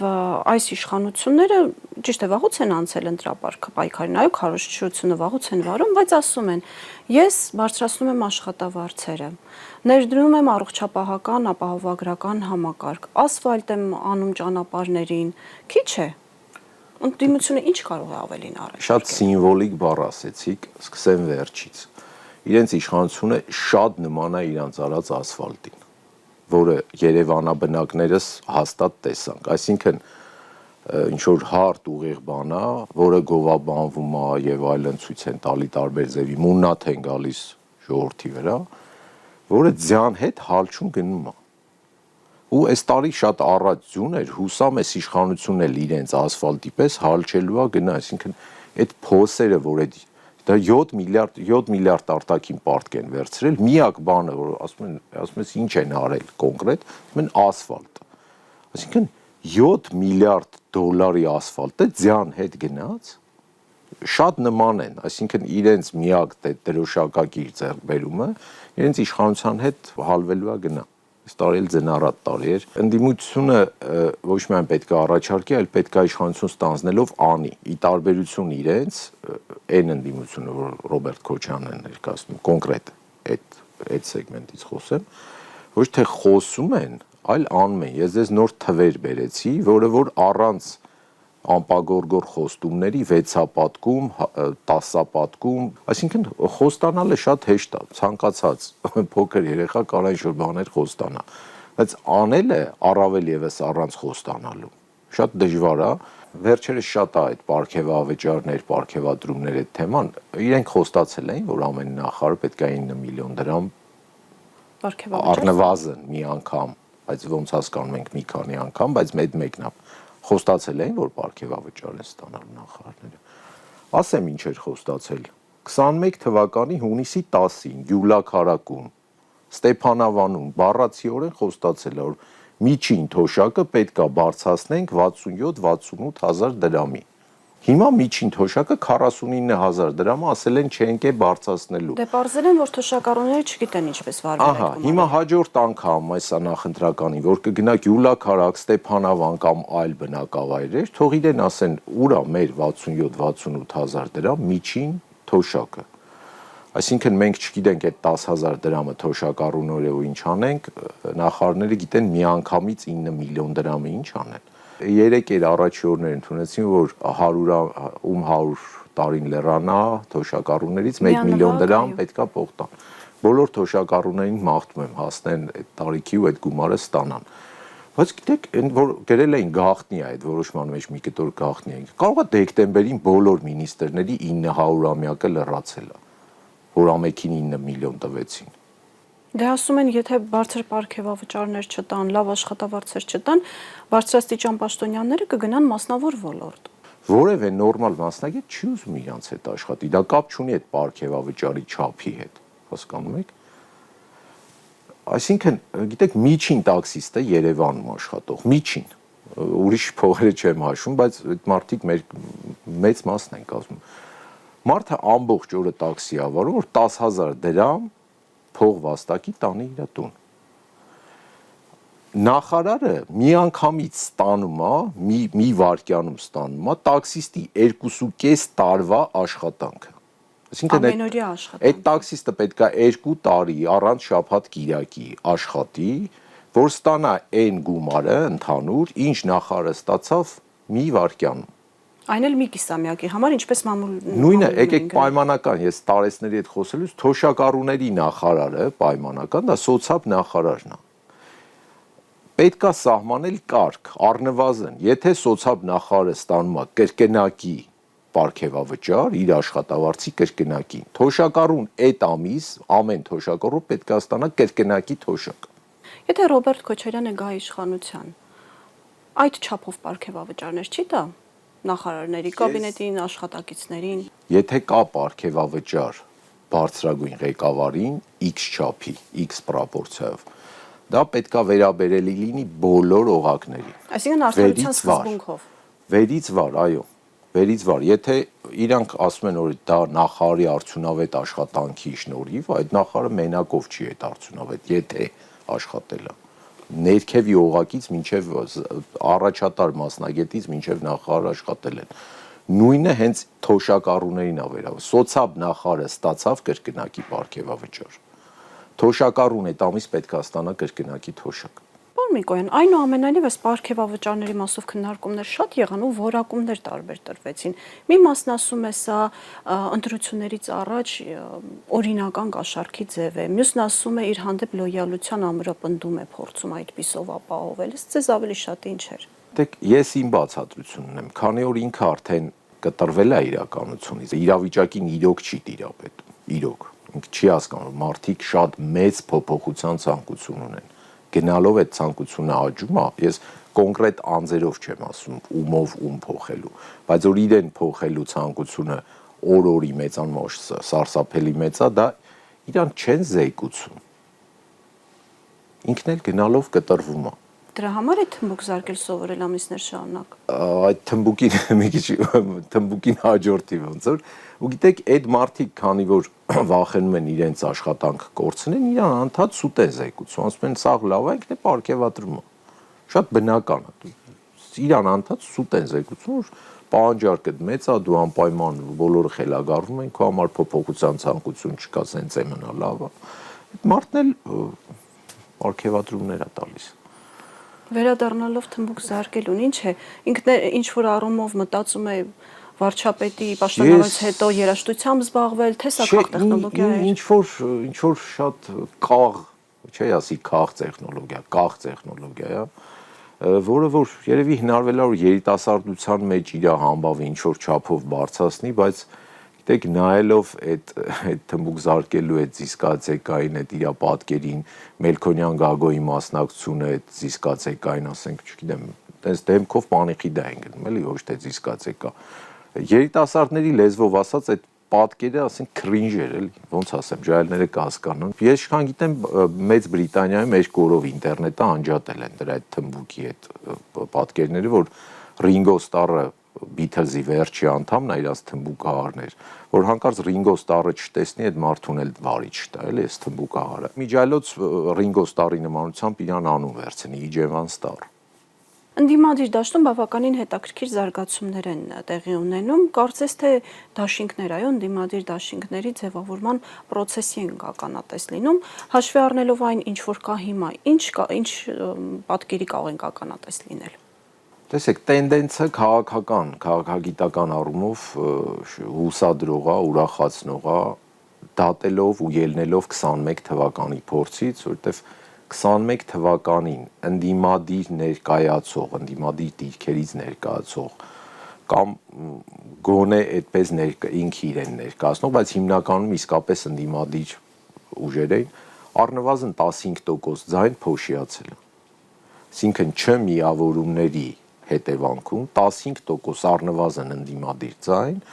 այս իշխանությունները ճիշտ է վաղուց են անցել ընտրապարկը պայքարի, նայեք քարոզչությունը վաղուց են վարում, բայց ասում են ես բարձրացնում եմ աշխատավարձերը, ներդրում եմ առողջապահական, ապահովագրական համակարգ, ասֆալտ եմ անում ճանապարհներին, քիչ է։ Ընդդիմությունը ինչ կարող է ավելին արել։ Շատ սիմվոլիկ բառ ասեցիք, սկսեմ վերջից։ Իրենց իշխանությունը շատ նման է իրանց արած ասֆալտին, որը Երևանաբնակներս հաստատ տեսանք, այսինքն ինչ որ հարթ ուղիղ բան է, որը գովաբանվում է եւ այլն ցույց են տալի տարբեր ձևի, մուննաթ են գալիս ժողովրդի վրա, որը ձյան հետ հալչում գնում է։ Ու այս տարի շատ առաջ ձյուն էր, հուսամ էս իշխանությունն էլ իրենց ասֆալտի պես հալչելու է գնա, այսինքն այդ փոսերը, որ այդ դա 7 միլիարդ արտաքին պարտք են վերցրել, միակ բանը, որ ասում են ինչ են արել կոնկրետ, ասում են ասֆալտ։ Այսինքն 7 միլիարդ դոլարի ասֆալտը ձյան հետ գնաց, շատ նման են, այսինքն իրենց միակ դրոշակակիր ձեռքբերումը, իրենց իշխանության հետ հալվելու է գնա։ Այս տարի էլ ձնառատ տարի էր։ Ընդդիմությունը ոչ միայն պետք է առաջարկի, այլ պետք է իշխանություն ստանձնելով անի։ Ի տարբերություն իրենց, այն ընդդիմությունը, որ Ռոբերտ Քոչյանն է ներկայացնում, կոնկրետ այդ սեգմենտից խոսեմ, ոչ թե խոսում են, այլ անում են։ Ես ձեզ նոր թվեր բերեցի, որը որ առանց անպագորգոր խոստումների 6-ապատկում, 10-ապատկում, այսինքն խոստանալը շատ հեշտ է, ցանկացած փոքր երեխա կարող է ինչ-որ բաներ խոստանա, բայց անելը առավել եւս առանց խոստանալու շատ դժվար է։ Վերջերս շատ է այդ պարգևավճարներ, պարգևատրումներ այդ թեման, իրենք խոստացել էին, որ ամեն նախարար պետք է 9 միլիոն դրամ առնվազն մի անգամ, բայց ոնց հասկանում ենք մի քանի անգամ, բայց մեկն է խոստացել էին, որ պարգևավճար են ստանալու նախարարները։ Ասեմ ինչ էր խոստացել։ 21 թվականի հունիսի 10-ին Գյուլաքարակում, Ստեփանավանում բառացիորեն խոստացել է, որ միջին թոշակը պետք է բարձրացնենք 67-68 հազար դրամի։ Հիմա միջին թոշակը 49,000 դրամ է, ասել են չենք է բարձրացնելու։ Դե պարզել են, որ թոշակառուները չգիտեն ինչպես վարվել այդ գումարը։ Հիմա հաջորդ անգամ այս նախընտրականին, որ կգնա Գյուլաքարակ, Ստեփանավան կամ այլ բնակավայրեր, թող իրեն ասեն, ուրա մեր 67-68 հազար դրամ միջին թոշակը։ Այսինքն մենք չգիտենք այդ 10,000 դրամը թոշակառուները ու ինչ անենք, նախարարները գիտեն միանգամից 9 միլիոն դրամը ինչ անեն։ 3 էր առաջի օրներ ընդունեցին, որ 100 տարին լեռանա թոշակառուներից 1 միլիոն դրամ պետքա փող տան։ Բոլոր թոշակառուներին մաղթում եմ հասնեն այդ տարիքի ու այդ գումարը ստանան։ Բայց գիտեք, որ գրել էին գաղտնի է, այդ որոշման մեջ մի կտոր գաղտնի է։ Կարող է դեկտեմբերին բոլոր մինիստրների 900-ամյակը լրացել է, որ ամեքին 9 միլիոն տվեցին։ Դե ասում են, եթե բարձր պարգևավճարներ չտան, լավ աշխատավարձեր չտան, բարձրաստիճան պաշտոնյաները կգնան մասնավոր ոլորտ։ Որևէ նորմալ մասնագետ չի ուզում իրանց հետ աշխատի, դա կապ չունի այդ պարգևավճարի չափի հետ, հասկանում եք։ Այսինքն, գիտեք, միջին տաքսիստը Երևանում աշխատող, միջին, ուրիշ փողերը չեմ հաշվում, բայց այդ մարդիկ մեր մեծ մասն են կազմում։ Մարդը ամբողջ օրը տաքսի է վարում, որ 10,000 դրամ փող վաստակի տանի իր տուն։ Նախարարը միանգամից ստանում է, մի վայրկյանում ստանում է տաքսիստի 2.5 տարվա աշխատանքը։ Ամենօրյա աշխատանք։ Այդ տաքսիստը պետք է 2 տարի առանց շաբաթ-կիրակի աշխատի, որ ստանա այն գումարը ընդհանուր, ինչ նախարարը ստացավ մի վայրկյանում։ Այն էլ մի կիսամյակի համար, ինչպես Նույնը, եկեք պայմանական, ես տարեցների հետ խոսելուց, թոշակառուների նախարարը պայմանական, դա սոցիալ նախարարն է։ Պետք է սահմանել կարգ, առնվազն, եթե սոցիալ նախարարը ստանում է կրկնակի պարգևավճար, իր աշխատավարձի կրկնակին, թոշակառուն այդ ամիս ամեն թոշակառու պետք է ստանա կրկնակի թոշակ։ Եթե Ռոբերտ Քոչարյանը գա իշխանության, այդ չափով պարգևավճարներ չի տա նախարարների, կաբինետին, աշխատակիցներին։ Եթե կա պարգևավճար բարձրագույն ղեկավարին X չափի, X պրոպորցիայով, դա պետքա վերաբերելի լինի բոլոր օղակներին։ Այսինքն արդարության սկզբունքով։ Վերից վար, այո, վերից վար։ Եթե իրանք ասում են, որ դա նախարարի արդյունավետ աշխատանքի շնորհիվ, այդ նախարարը մենակով չի այդ արդյունավետ, եթե աշխատել է։ Ներքևի օղակից մինչև առաջատար մասնագետից մինչև նախարար աշխատել են։ Նույնը հենց թոշակառուներին է վերաբերում։ Սոցիալ նախարարը ստացավ կրկնակի պարգևավճար։ Թոշակառուն այդ ամիս պետք է ստանա կրկնակի թոշակ։ Պարոն Միկոյան, այնուամենայնիվ այս պարգևավճարների մասով քննարկումներ շատ եղան ու որակումներ տարբեր տրվեցին։ Մի մասն ասում է սա ընտրություններից առաջ օրինական կաշառքի ձև է, մյուսն ասում է իր հանդեպ լոյալության ամրապնդում է փորձում այդպիսով ապահովել։ Ըստ ձեզ ավելի շատ ինչ էր։ Դեք ես իմ բացատրությունն ունեմ, քանի որ ինքը արդեն կտրվել է իրականությունից, իրավիճակին իրոք չի տիրապետում, իրոք։ Ինքը չի հասկանում, մարդիկ շատ մեծ փոփոխության ցանկություն ունեն։ Գնալով այդ ցանկությունը աճում է, ես կոնկրետ անձերով չեմ ասում, ումով ում փոխելու, բայց որ իրեն փոխելու ցանկությունը օր-օրի մեծանում է, սարսափելի մեծ է, դա իրան չեն զեկուցում։ Ինքն էլ գնալով կտրվում է։ Դրա համար է թմբուկ զարկել սովորել ամիսներ շարունակ։ Այդ թմբուկին մի քիչ թմբուկին հաջորդի ոնց որ ու գիտեք այդ մարդիկ քանի որ վախենում են իրենց աշխատանք կորցնեն իրան անդադ սուտ են զեկուցում ասում են սա լավ է ինքն է պարգևատրում շատ բնական է իրան անդադ սուտ են զեկուցում որ պահանջարկը մեծ է դու անպայման բոլորը խելագարվում են քո համար փոփոխության ցանկություն չկա սենց է մնա լավ է այդ մարդն էլ պարգևատրումներ է տալիս Վերադառնալով թմբուկ զարկելուն ինչ է ինքն ինչ որ առումով մտածում է վարչապետի պաշտոնավարից հետո երաժշտությամբ զբաղվել թե սա քաղ տեխնոլոգիա է ինչ որ շատ կաղ չէ ասի քաղ տեխնոլոգիա է որը որ երևի հնարվել է որ երիտասարդության մեջ իր համբավը ինչ որ չափով բարձրացնի բայց գիտեք նայելով այդ թմբուկ զարկելու այդ զիսկացեկային այդ իր պատկերին Մելքոնյան Գագոյի մասնակցությունը այդ զիսկացեկային ասենք չգիտեմ այդպես դեմքով պանիխիդա են գնում էլի ոչ թե զիսկացեկա երիտասարդների լեզվով ասած այդ պատկերը ասենք քրինժ էր էլի ոնց ասեմ ջահելները կհասկանան ես շքան գիտեմ Մեծ Բրիտանիայում մեր կորով ինտերնետը անջատել են դրա այդ թմբուկի այդ պատկերները որ Ռինգո Ստարը Beatles-ի վերջի անդամն է իրաց թմբուկահարներ, որ հանկարծ Ռինգո Ստարը չտեսնի այդ մարդուն էլ վարի չտա, էլի այս թմբուկահարը։ Միջայլոց Ռինգո Ստարի նմանությամբ իրան անուն վերցնի Իջևան Ստար։ Ընդդիմադիր դաշտում բավականին հետաքրքիր զարգացումներ են տեղի ունենում, կարծես թե դաշինքներ, այո, ընդդիմադիր դաշինքների ձևավորման process-ի են ականատես լինում, հաշվի առնելով այն, ինչ որ կա հիմա, ինչ պատկերի կարող ենք ականատես լինել։ Տեսեք, տենդենսը քաղաքագիտական առումով հուսադրող է, ուրախացնող է, դատելով ու ելնելով 21 թվականի փորձից, որովհետև 21 թվականին ընդդիմադիր ներկայացող, ընդդիմադիր դիրքերից ներկայացող կամ գոնե այդպես ինքը իրեն ներկայացնող, բայց հիմնականում իսկապես ընդդիմադիր ուժեր էին, առնվազն 15% ձայն փոշիացել է։ Այսինքն չմիավորումների հետևանքում 15% առնվազն ընդդիմադիր ձայն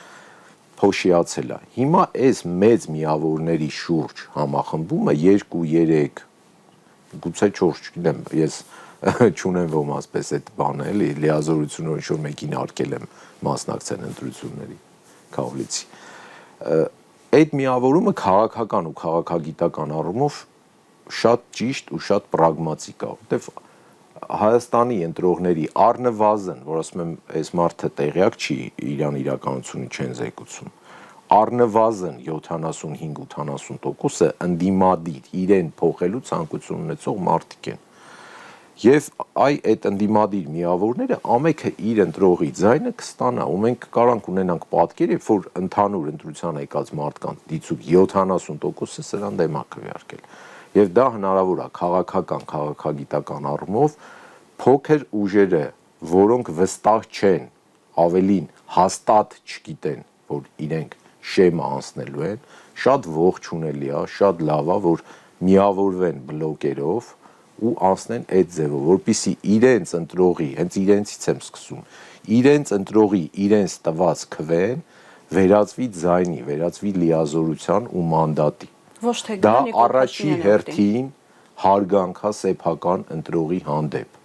փոշիացել է։ Հիմա այս մեծ միավորների շուրջ համախմբումը 2-3 գուցե 4, չգիտեմ, ես չունեմ ոմ ասպես այդ բանը էլի լիազորությունը ինչ որ մեկին արկել եմ մասնակցել ընտրությունների Քավլիցի այդ միավորումը քաղաքական ու քաղաքագիտական առումով շատ ճիշտ ու շատ պրագմատիկ է որտեվ Հայաստանի ընտրողների առնվազն որ ասում եմ այս մարդը տեղյակ չի իրան իրականությունը չեն զեկուցում առնվազն 75-80%-ը ընդդիմադիր իրեն փոխելու ցանկություն ունեցող մարդիկ են եւ այդ ընդդիմադիր միավորները ամենքը իր ընտրողի ձայնը կստանա ու մենք կարանք ունենանք պատկեր երբ որ ընդհանուր ընտրության եկած մարդկանց դիցուկ 70%-ը սրան դեմ է քվեարկել եւ դա հնարավոր է քաղաքական քաղաքագիտական առումով փոքր ուժերը որոնք վստահ չեն ավելին հաստատ չգիտեն որ իրենք շեմը անցնելու են շատ ողջունելի է շատ լավ է որ միավորվեն բլոկերով ու անցնեն այդ ձևով որպեսզի իրենց ընտրողի հենց իրենցից եմ սկսում իրենց ընտրողի իրենց տված քվեն վերածվի ձայնի վերածվի լիազորության ու մանդատի ոչ թե դա առաջի հերթին հարգանքա սեփական ընտրողի հանդեպ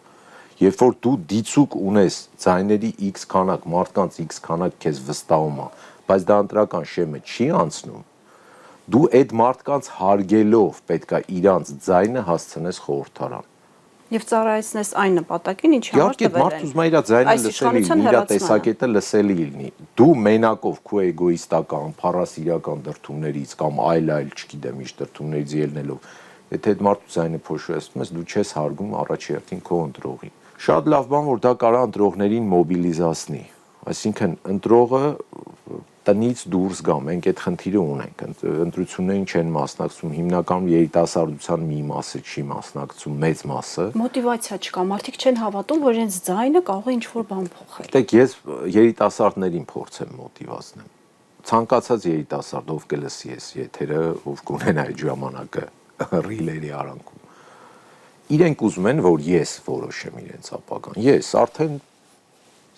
երբ որ դու դիցուկ ունես ձայների X քանակ մարդկանց X քանակ քեզ վստահում է բայց դա ընտրական շեմը չի անցնում դու այդ մարդկանց հարգելով պետքա իրանց ձայնը հասցնես խորհրդարան եւ ծառայեցնես այն նպատակին ինչի համար տվել են մարդ ուզում է իր ձայնը լսելի իր տեսակետը լսելի լինի դու մենակով քո էգոիստական փառասիրական դրթումներից կամ այլ չգիտեմ ինչ դրթումներից ելնելով եթե այդ մարդու ձայնը փոշուեցնում ես դու չես հարգում առաջի հերթին քո ընտրողին շատ լավ բան որ դա կարա ընտրողներին մոբիլիզացնի այսինքն ընտրողը տնից դուրս գա մենք այդ խնդիրը ունենք ընտրություններին չեն մասնակցում հիմնականում երիտասարդության մի մասը չի մասնակցում մեծ մասը մոտիվացիա չկա մարդիկ չեն հավատում որ իրենց ձայնը կարող է ինչ-որ բան փոխել դեք ես երիտասարդներին փորձեմ մոտիվացնեմ ցանկացած երիտասարդ ով կլսի ես եթերը ով կունենա այդ ժամանակը ռիլերի արանքում իրենք ուզում են որ ես որոշեմ իրենց ապագան ես արդեն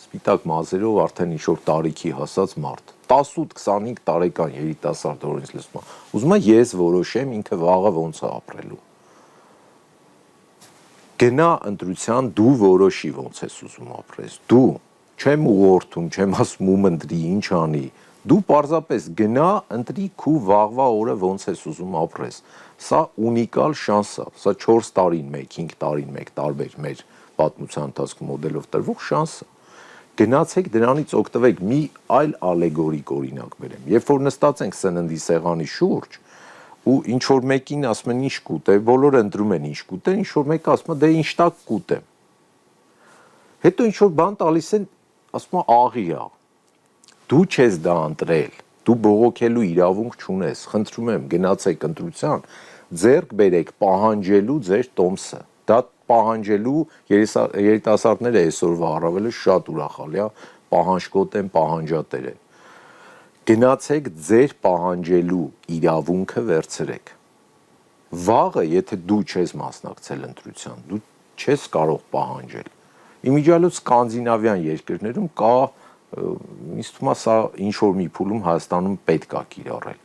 սպիտակ մազերով արդեն ինչ-որ տարիքի հասած մարդ 18-25 տարեկան երիտասարդ որ ինձ լսում է ուզում է ես որոշեմ ինքը վաղը ոնց է ապրելու գնա ընտրության դու որոշի ոնց ես ուզում ապրես դու չեմ ուղղորդում չեմ ասում ում ընտրի ինչ անի դու պարզապես գնա ընտրի քու վաղվա օրը ոնց ես ուզում ապրես սա ունիկալ շանս է սա 4 տարին 1 5 տարին 1 տարբեր մեր պատմության ընթացքում մոդելով տրվող շանս է գնացեք դրանից օգտվեք մի այլ ալեգորիկ օրինակ բերեմ երբ որ նստած ենք սննդի սեղանի շուրջ ու ինչ որ մեկին ասում են ինչ կուտե բոլորը ընտրում են ինչ կուտե ինչ որ մեկը ասում է դե ինչ տակ կուտեմ հետո ինչ որ բան տալիս են ասում է աղի է դու չես դա ընտրել դու բողոքելու իրավունք չունես խնդրում եմ գնացեք ընտրության ձեռք բերեք պահանջելու ձեր տոմսը դա պահանջելու երիտասարդները այսօրվա առավելը շատ ուրախալի է պահանջկոտ են պահանջատեր են գնացեք ձեր պահանջելու իրավունքը վերցրեք վաղը եթե դու չես մասնակցել ընտրության դու չես կարող պահանջել իմիջիալոց սկանդինավյան երկրներում կա ինձ թվում է սա ինչ որ մի փուլում Հայաստանում պետք է կիրառել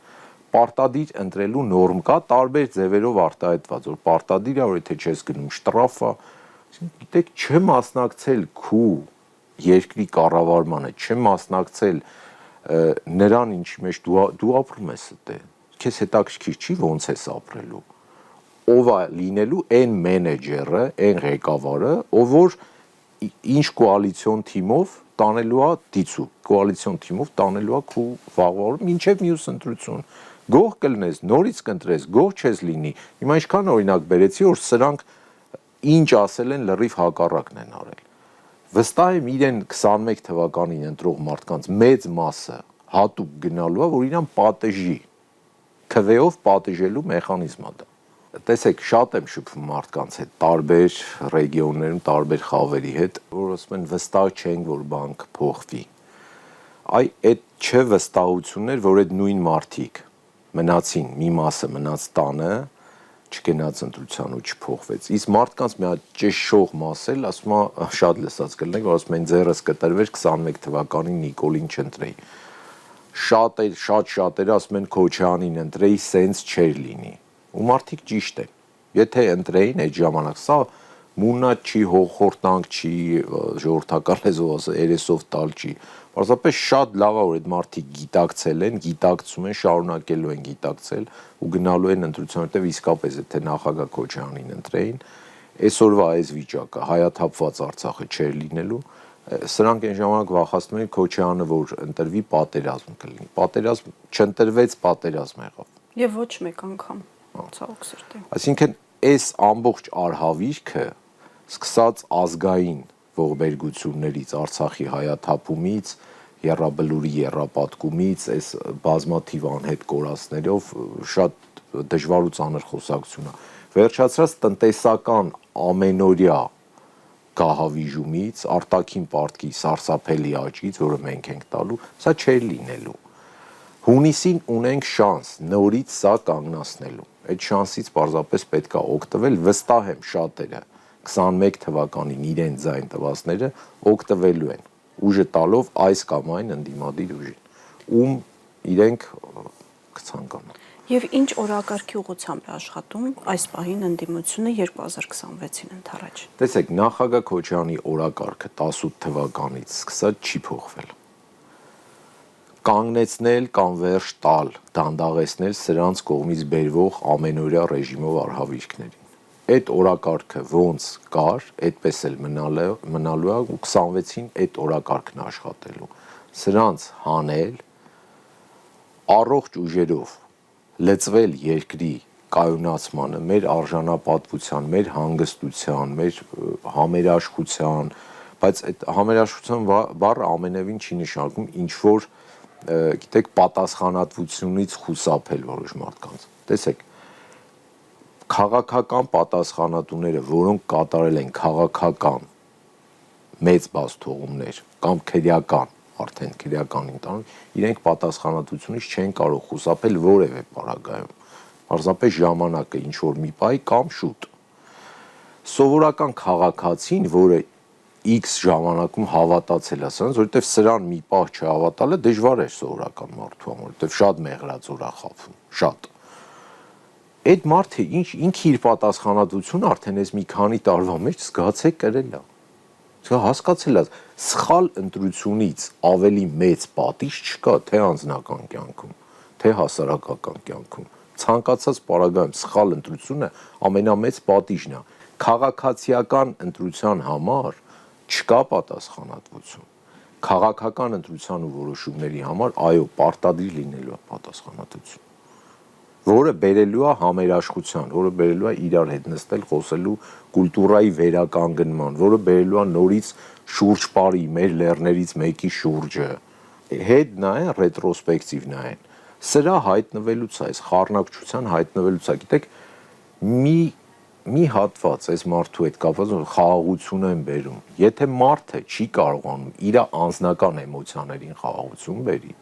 պարտադիր ընտրելու նորմ կա տարբեր ձևերով արտահայտված որ պարտադիր է որ եթե չես գնում շտրաֆ է գիտեք չմասնակցել քու երկրի կառավարմանը չմասնակցել նրան ինչի մեջ դու ապրում ես այդտեղ քեզ հետաքրքիր չի ոնց ես ապրելու ով է լինելու այն մենեջերը այն ղեկավարը ով որ ինչ կոալիցիոն թիմով տանելու է դիցու կոալիցիոն թիմով տանելու է քու վաղվա մինչև մյուս ընտրություն գող կլնես նորից կընտրես գող չես լինի հիմա ինչքան օրինակ բերեցի որ սրանք ինչ ասել են լրիվ հակառակն են արել վստահ եմ իրեն 21 թվականին ընտրող մարդկանց մեծ մասը հատուկ գնալու է որ իրան պատժի քվեով պատժելու մեխանիզմ է դա տեսեք շատ եմ շփվում մարդկանց հետ տարբեր ռեգիոններում տարբեր խավերի հետ որ ասում են վստահ չենք որ բան կփոխվի այդ չվստահություններ որ այդ նույն մարդիկ մնացին մի մասը մնաց տանը չգնաց ընտրության ու չփոխվեց իսկ մարդկանց մի հատ ճշշող մասել ասում է շատ լսած կլինեք որ ասում են ձեռս կտրվեր 21 թվականին Նիկոլին չընտրեի շատերը ասում են Քոչյանին ընտրեի սենց չէր լինի ու մարդիկ ճիշտ են եթե ընտրեին այդ ժամանակ սա մունատ չի, հոխորտանք չի, ժողովրդական լեզվով ասած երեսով տալ չի։ Պարզապես շատ լավ է, որ այդ մարդիկ գիտակցել են, գիտակցում են, շարունակելու են գիտակցել ու գնալու են ընտրության, որտեղ իսկապես եթե նախագահ Քոչարյանին ընտրեին, այսօրվա այս վիճակը հայաթափված Արցախը չէր լինելու, սրանք այն ժամանակ վախացնում էին Քոչարյանը, որ ընտրվի պատերազմ կլինի։ Պատերազմ չընտրվեց, պատերազմ եղավ։ Եվ ոչ մեկ անգամ, ցավոք սրտի։ Այսինքն այս ամբողջ արհավիրքը սկսած ազգային ողբերգություններից, Արցախի հայաթափումից, Եռաբլուրի եռապատկումից, այս բազմաթիվ անհետ կորածներով շատ դժվար ու ծանր խոսակցություն է։ Վերջացրած տնտեսական ամենօրյա գահավիժումից, արտաքին պարտքի սարսափելի աճից, որը մենք ենք տալու, սա չէր լինելու։ Հունիսին ունենք շանս նորից սա կանգնացնելու։ Այդ շանսից պարզապես պետք է օգտվել, վստահ եմ շատերը 21 թվականին իրեն ձայն տվածները օգտվելու են, ուժը տալով այս կամ այն ընդդիմադիր ուժին, ում իրենք կցանկանան։ Եվ ինչ օրակարգի ուղղությամբ է աշխատում այս պահին ընդդիմությունը 2026-ին ընթരാճ։ Տեսեք, նախագահ Քոչարյանի օրակարգը 18 թվականից սկսած չի փոխվել։ Կանգնեցնել կամ վերջ տալ, դանդաղեցնել սրանց կողմից բերվող ամենօրյա ռեժիմով արհավիրքներին։ Այդ օրակարգը ոնց կար, այդպես էլ մնալու է ու 26-ին այդ օրակարգն աշխատելու։ Սրանց հանել, առողջ ուժերով լծվել երկրի կայունացմանը, մեր արժանապատվության, մեր հանգստության, մեր համերաշխության, բայց այդ համերաշխության բառը ամենևին չի նշանակում ինչ որ գիտեք պատասխանատվությունից խուսափել որոշ մարդկանց։ Տեսեք, քաղաքական պատասխանատուները, որոնք կատարել են քաղաքական մեծ բազթողումներ կամ քրեական, արդեն քրեականին տանում, իրենք պատասխանատվությունից չեն կարող խուսափել որևէ պարագայում։ Պարզապես ժամանակը ինչ որ մի պահի կամ շուտ։ Սովորական քաղաքացին, որը X ժամանակում հավատացել է սրանց, որովհետև սրան մի պահ չհավատալը դժվար է սովորական մարդու համար, որովհետև շատ մեղրածուր է խափում, շատ։ Այդ մարդը ինքը իր պատասխանատվությունը արդեն այս մի քանի տարվա մեջ զգացել կրել է։ Սա հասկացել է, սխալ ընտրությունից ավելի մեծ պատիժ չկա թե անձնական կյանքում, թե հասարակական կյանքում։ Ցանկացած պարագայում սխալ ընտրությունը ամենամեծ պատիժն է։ Քաղաքացիական ընտրության համար չկա պատասխանատվություն։ Քաղաքական ընտրության ու որոշումների համար այո, պարտադիր լինելու է պատասխանատվություն, որը բերելու է համերաշխության, որը բերելու է իրար հետ նստել, խոսելու կուլտուրայի վերականգնման, որը բերելու է նորից շուրջ բարի մեր լեռներից մեկի շուրջը։ Հետ նայեն, ռետրոսպեկտիվ նայեն։ Սրա հայտնվելուց է, այս խառնակցության հայտնվելուց է, գիտեք, մի հատված այս մարդու հետ կապված խաղաղություն են բերում։ Եթե մարդը չի կարողանում իր անձնական էմոցիաներին խաղաղություն բերի,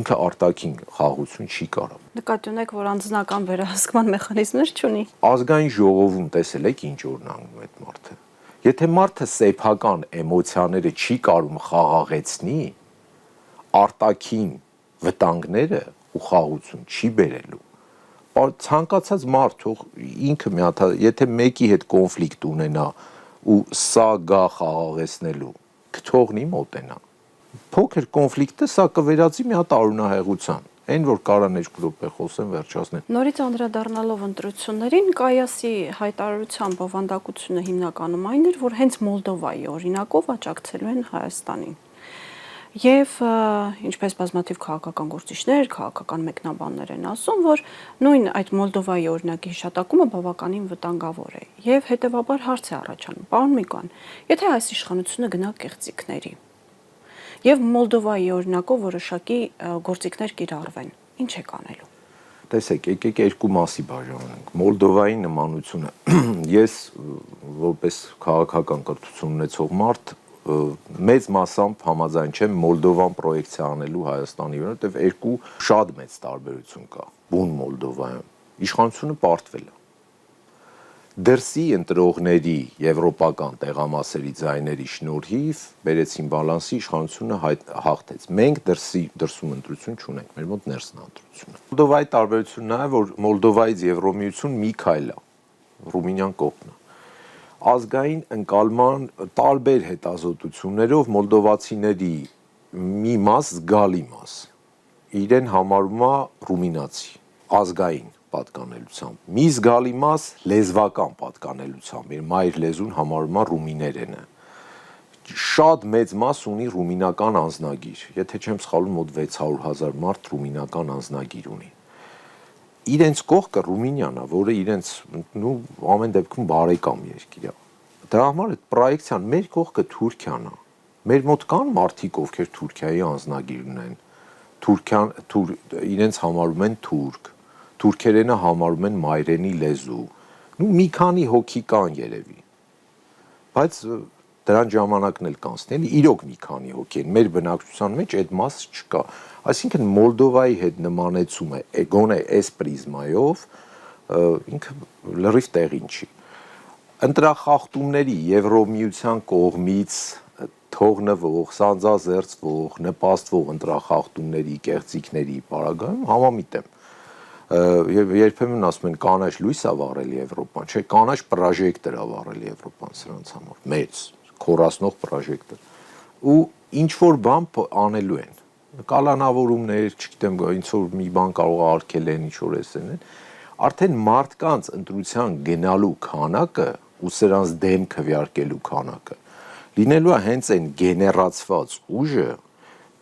ինքը արտաքին խաղաղություն չի կարող։ Նկատի ունեք, որ անձնական վերահսկման մեխանիզմներ չունի։ Ազգային ժողովում տեսել եք ինչ օրնանում այդ մարդը։ Եթե մարդը սեփական էմոցիաները չի կարում խաղաղեցնի, արտաքին վտանգները ու խաղաղություն չի բերելու։ Ցանկացած մարդ թող ինքը մի հատ, եթե մեկի հետ կոնֆլիկտ ունենա ու սա գա խաղաղեցնելու, կթողնի մոտենա։ Փոքր կոնֆլիկտը սա կվերածի մի հատ արունահեղության։ Այն որ կարա 2 րոպե խոսեմ, վերջացնեմ։ Նորից անդրադառնալով ընտրություններին, Կայասի հայտարարությամբ բովանդակությունը հիմնականում այն էր, որ հենց Մոլդովայի օրինակով աջակցելու են Հայաստանին։ Եվ ինչպես բազմաթիվ քաղաքական գործիչներ, քաղաքական մեկնաբաններ են ասում, որ նույն այդ Մոլդովայի օրինակի հիշատակումը բավականին վտանգավոր է։ Եվ հետևաբար հարց է առաջանում, պարոն Միկոյան, եթե այս իշխանությունը գնա կեղծիքների, եւ Մոլդովայի օրինակով որոշակի գործիքներ կիրառվեն, ինչ է կանելու։ Տեսեք, եկեք երկու մասի բաժանենք։ Մոլդովայի նմանությունը ես որպես քաղաքական կրթություն ունեցող մարդ մեծ մասամբ համաձայն չեմ Մոլդովան պրոյեկցիա անելու Հայաստանի վրա, որտեղ երկու շատ մեծ տարբերություն կա։ Բուն Մոլդովայում իշխանությունը պարտվել է։ Դրսի ընտրողների եվրոպական տեղամասերի ձայների շնորհիվ բերեցին բալանսի, իշխանությունը հաղթեց։ Մենք դրսում ընտրություն չունենք, մեր մոտ ներսն է ընտրությունը։ Մոլդովայի տարբերությունն է, որ Մոլդովայից Եվրոմիություն մի քայլ է, Ռումինիան կողմն է։ ազգային ընկալման տարբեր հետազոտություններով մոլդովացիների մի մաս զգալի մաս իրեն համարում է ռումինացի ազգային պատկանելությամբ մի զգալի մաս լեզվական պատկանելությամբ իր մայր լեզուն համարում է ռումիներենը շատ մեծ մաս ունի ռումինական անձնագիր եթե չեմ սխալվում մոտ 600,000 մարդ ռումինական անձնագիր ունի իրենց կողքը Ռումինիան է, որը իրենց ամեն դեպքում բարեկամ երկիր է։ Դրա համար այդ պրոյեկցիան մեր կողքը Թուրքիան է։ Մեր մոտ կան մարդիկ, ովքեր Թուրքիայի անձնագիր ունեն։ Իրենց համարում են թուրք, թուրքերենը համարում են մայրենի լեզու։ Մի քանի հոգի կան երևի։ Բայց դրան ժամանակն էլ կանցնի, էլի իրոք մի քանի հոգի են։ Մեր բնակչության մեջ այդ մասը չկա։ Այսինքն Մոլդովայի հետ նմանեցումը գոնե այս պրիզմայով ինքը լրիվ տեղին չի։ Ընտրախախտումների Եվրոմիության կողմից թողնվող, սանձազերծվող, նպաստվող ընտրախախտումների, կեղծիքների պարագայում համամիտ եմ։ Եվ երբեմն ասում են կանաչ լույս է վառել Եվրոպան, չէ, կանաչ պրոժեկտոր է վառել Եվրոպան սրանց համար, մեծ, քորացնող պրոժեկտոր։ Ու ինչ որ բան անելու են։ Կալանավորումներ, չգիտեմ, ինչ որ մի բան կարող է արգել են, ինչ որ էսեն են, արդեն մարդկանց ընտրության գնալու քանակը ու սրանց դեմ քվեարկելու քանակը լինելու է հենց այն գեներացված ուժը,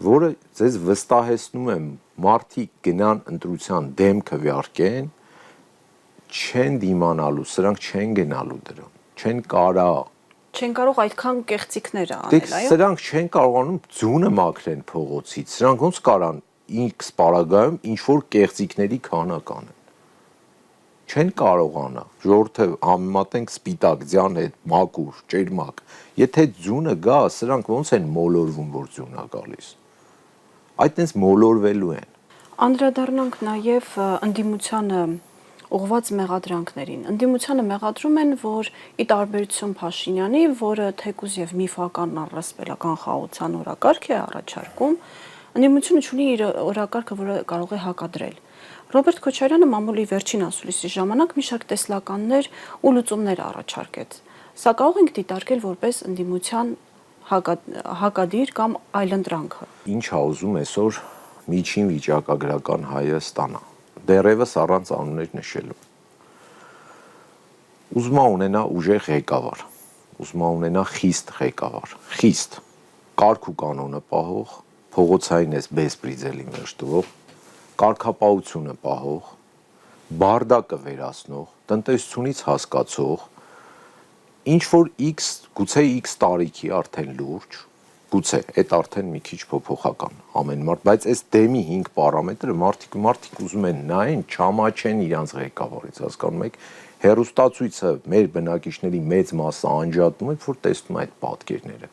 որը ձեզ վստահեցնում եմ մարդիկ գնան ընտրության դեմ քվեարկեն, չեն դիմանալու, սրանք չեն գնալու դրան, չեն Չեն կարող այդքան կեղծիքներ անել, այո։ Սրանք չեն կարողանում ձյունը մաքրեն փողոցից, սրանք ոնց կարան X պարագայում ինչ որ կեղծիքների քանակ անեն։ Չեն կարողանա, ժողովուրդը համեմատենք սպիտակ ձյան հետ, մաքուր, ճերմակ։ Եթե ձյունը գա, սրանք ոնց են մոլորվում, որ ձյուն է գալիս։ Այդտենց մոլորվելու են։ Անդրադառնանք նաև ընդդիմությանը ուղղված մեղադրանքներին։ Ընդդիմությանը մեղադրում են, որ ի տարբերություն Փաշինյանի, որը թեկուզ եւ միֆական առասպելական խաղաղության օրակարգ է առաջարկում, ընդդիմությունը ունի իր օրակարգը, որը կարող է հակադրել։ Ռոբերտ Քոչարյանը մամուլի վերջին ասուլիսի ժամանակ մի շարք տեսլականներ ու լուծումներ առաջարկեց։ Սա կարող ենք դիտարկել որպես ընդդիմության հակադիր կամ այլընտրանքը։ Ինչ է ուզում այսօր միջին վիճակագրական Հայաստանը, դեռևս առանց անուններ նշելու։ Ուզում է ունենա ուժեղ ղեկավար, ուզում է ունենա խիստ ղեկավար, խիստ, կարգ ու կանոնը պահող, փողոցային էս բեսպրիձելի մեջ տվող, կարգապահությունը պահող, բարդակը վերացնող, տնտեսությունից հասկացող, ինչ որ գուցե X տարիքի արդեն լուրջ, գուցե այդ արդեն մի քիչ փոփոխական ամեն մարդ, բայց այս դեմի 5 պարամետրը մարդիկ ուզում են նայեն, չամաչեն իրանց ղեկավարից, հասկանում եք, հերոստացույցը մեր բնակիչների մեծ մասը անջատում է, որ տեսնում է այդ պատկերները։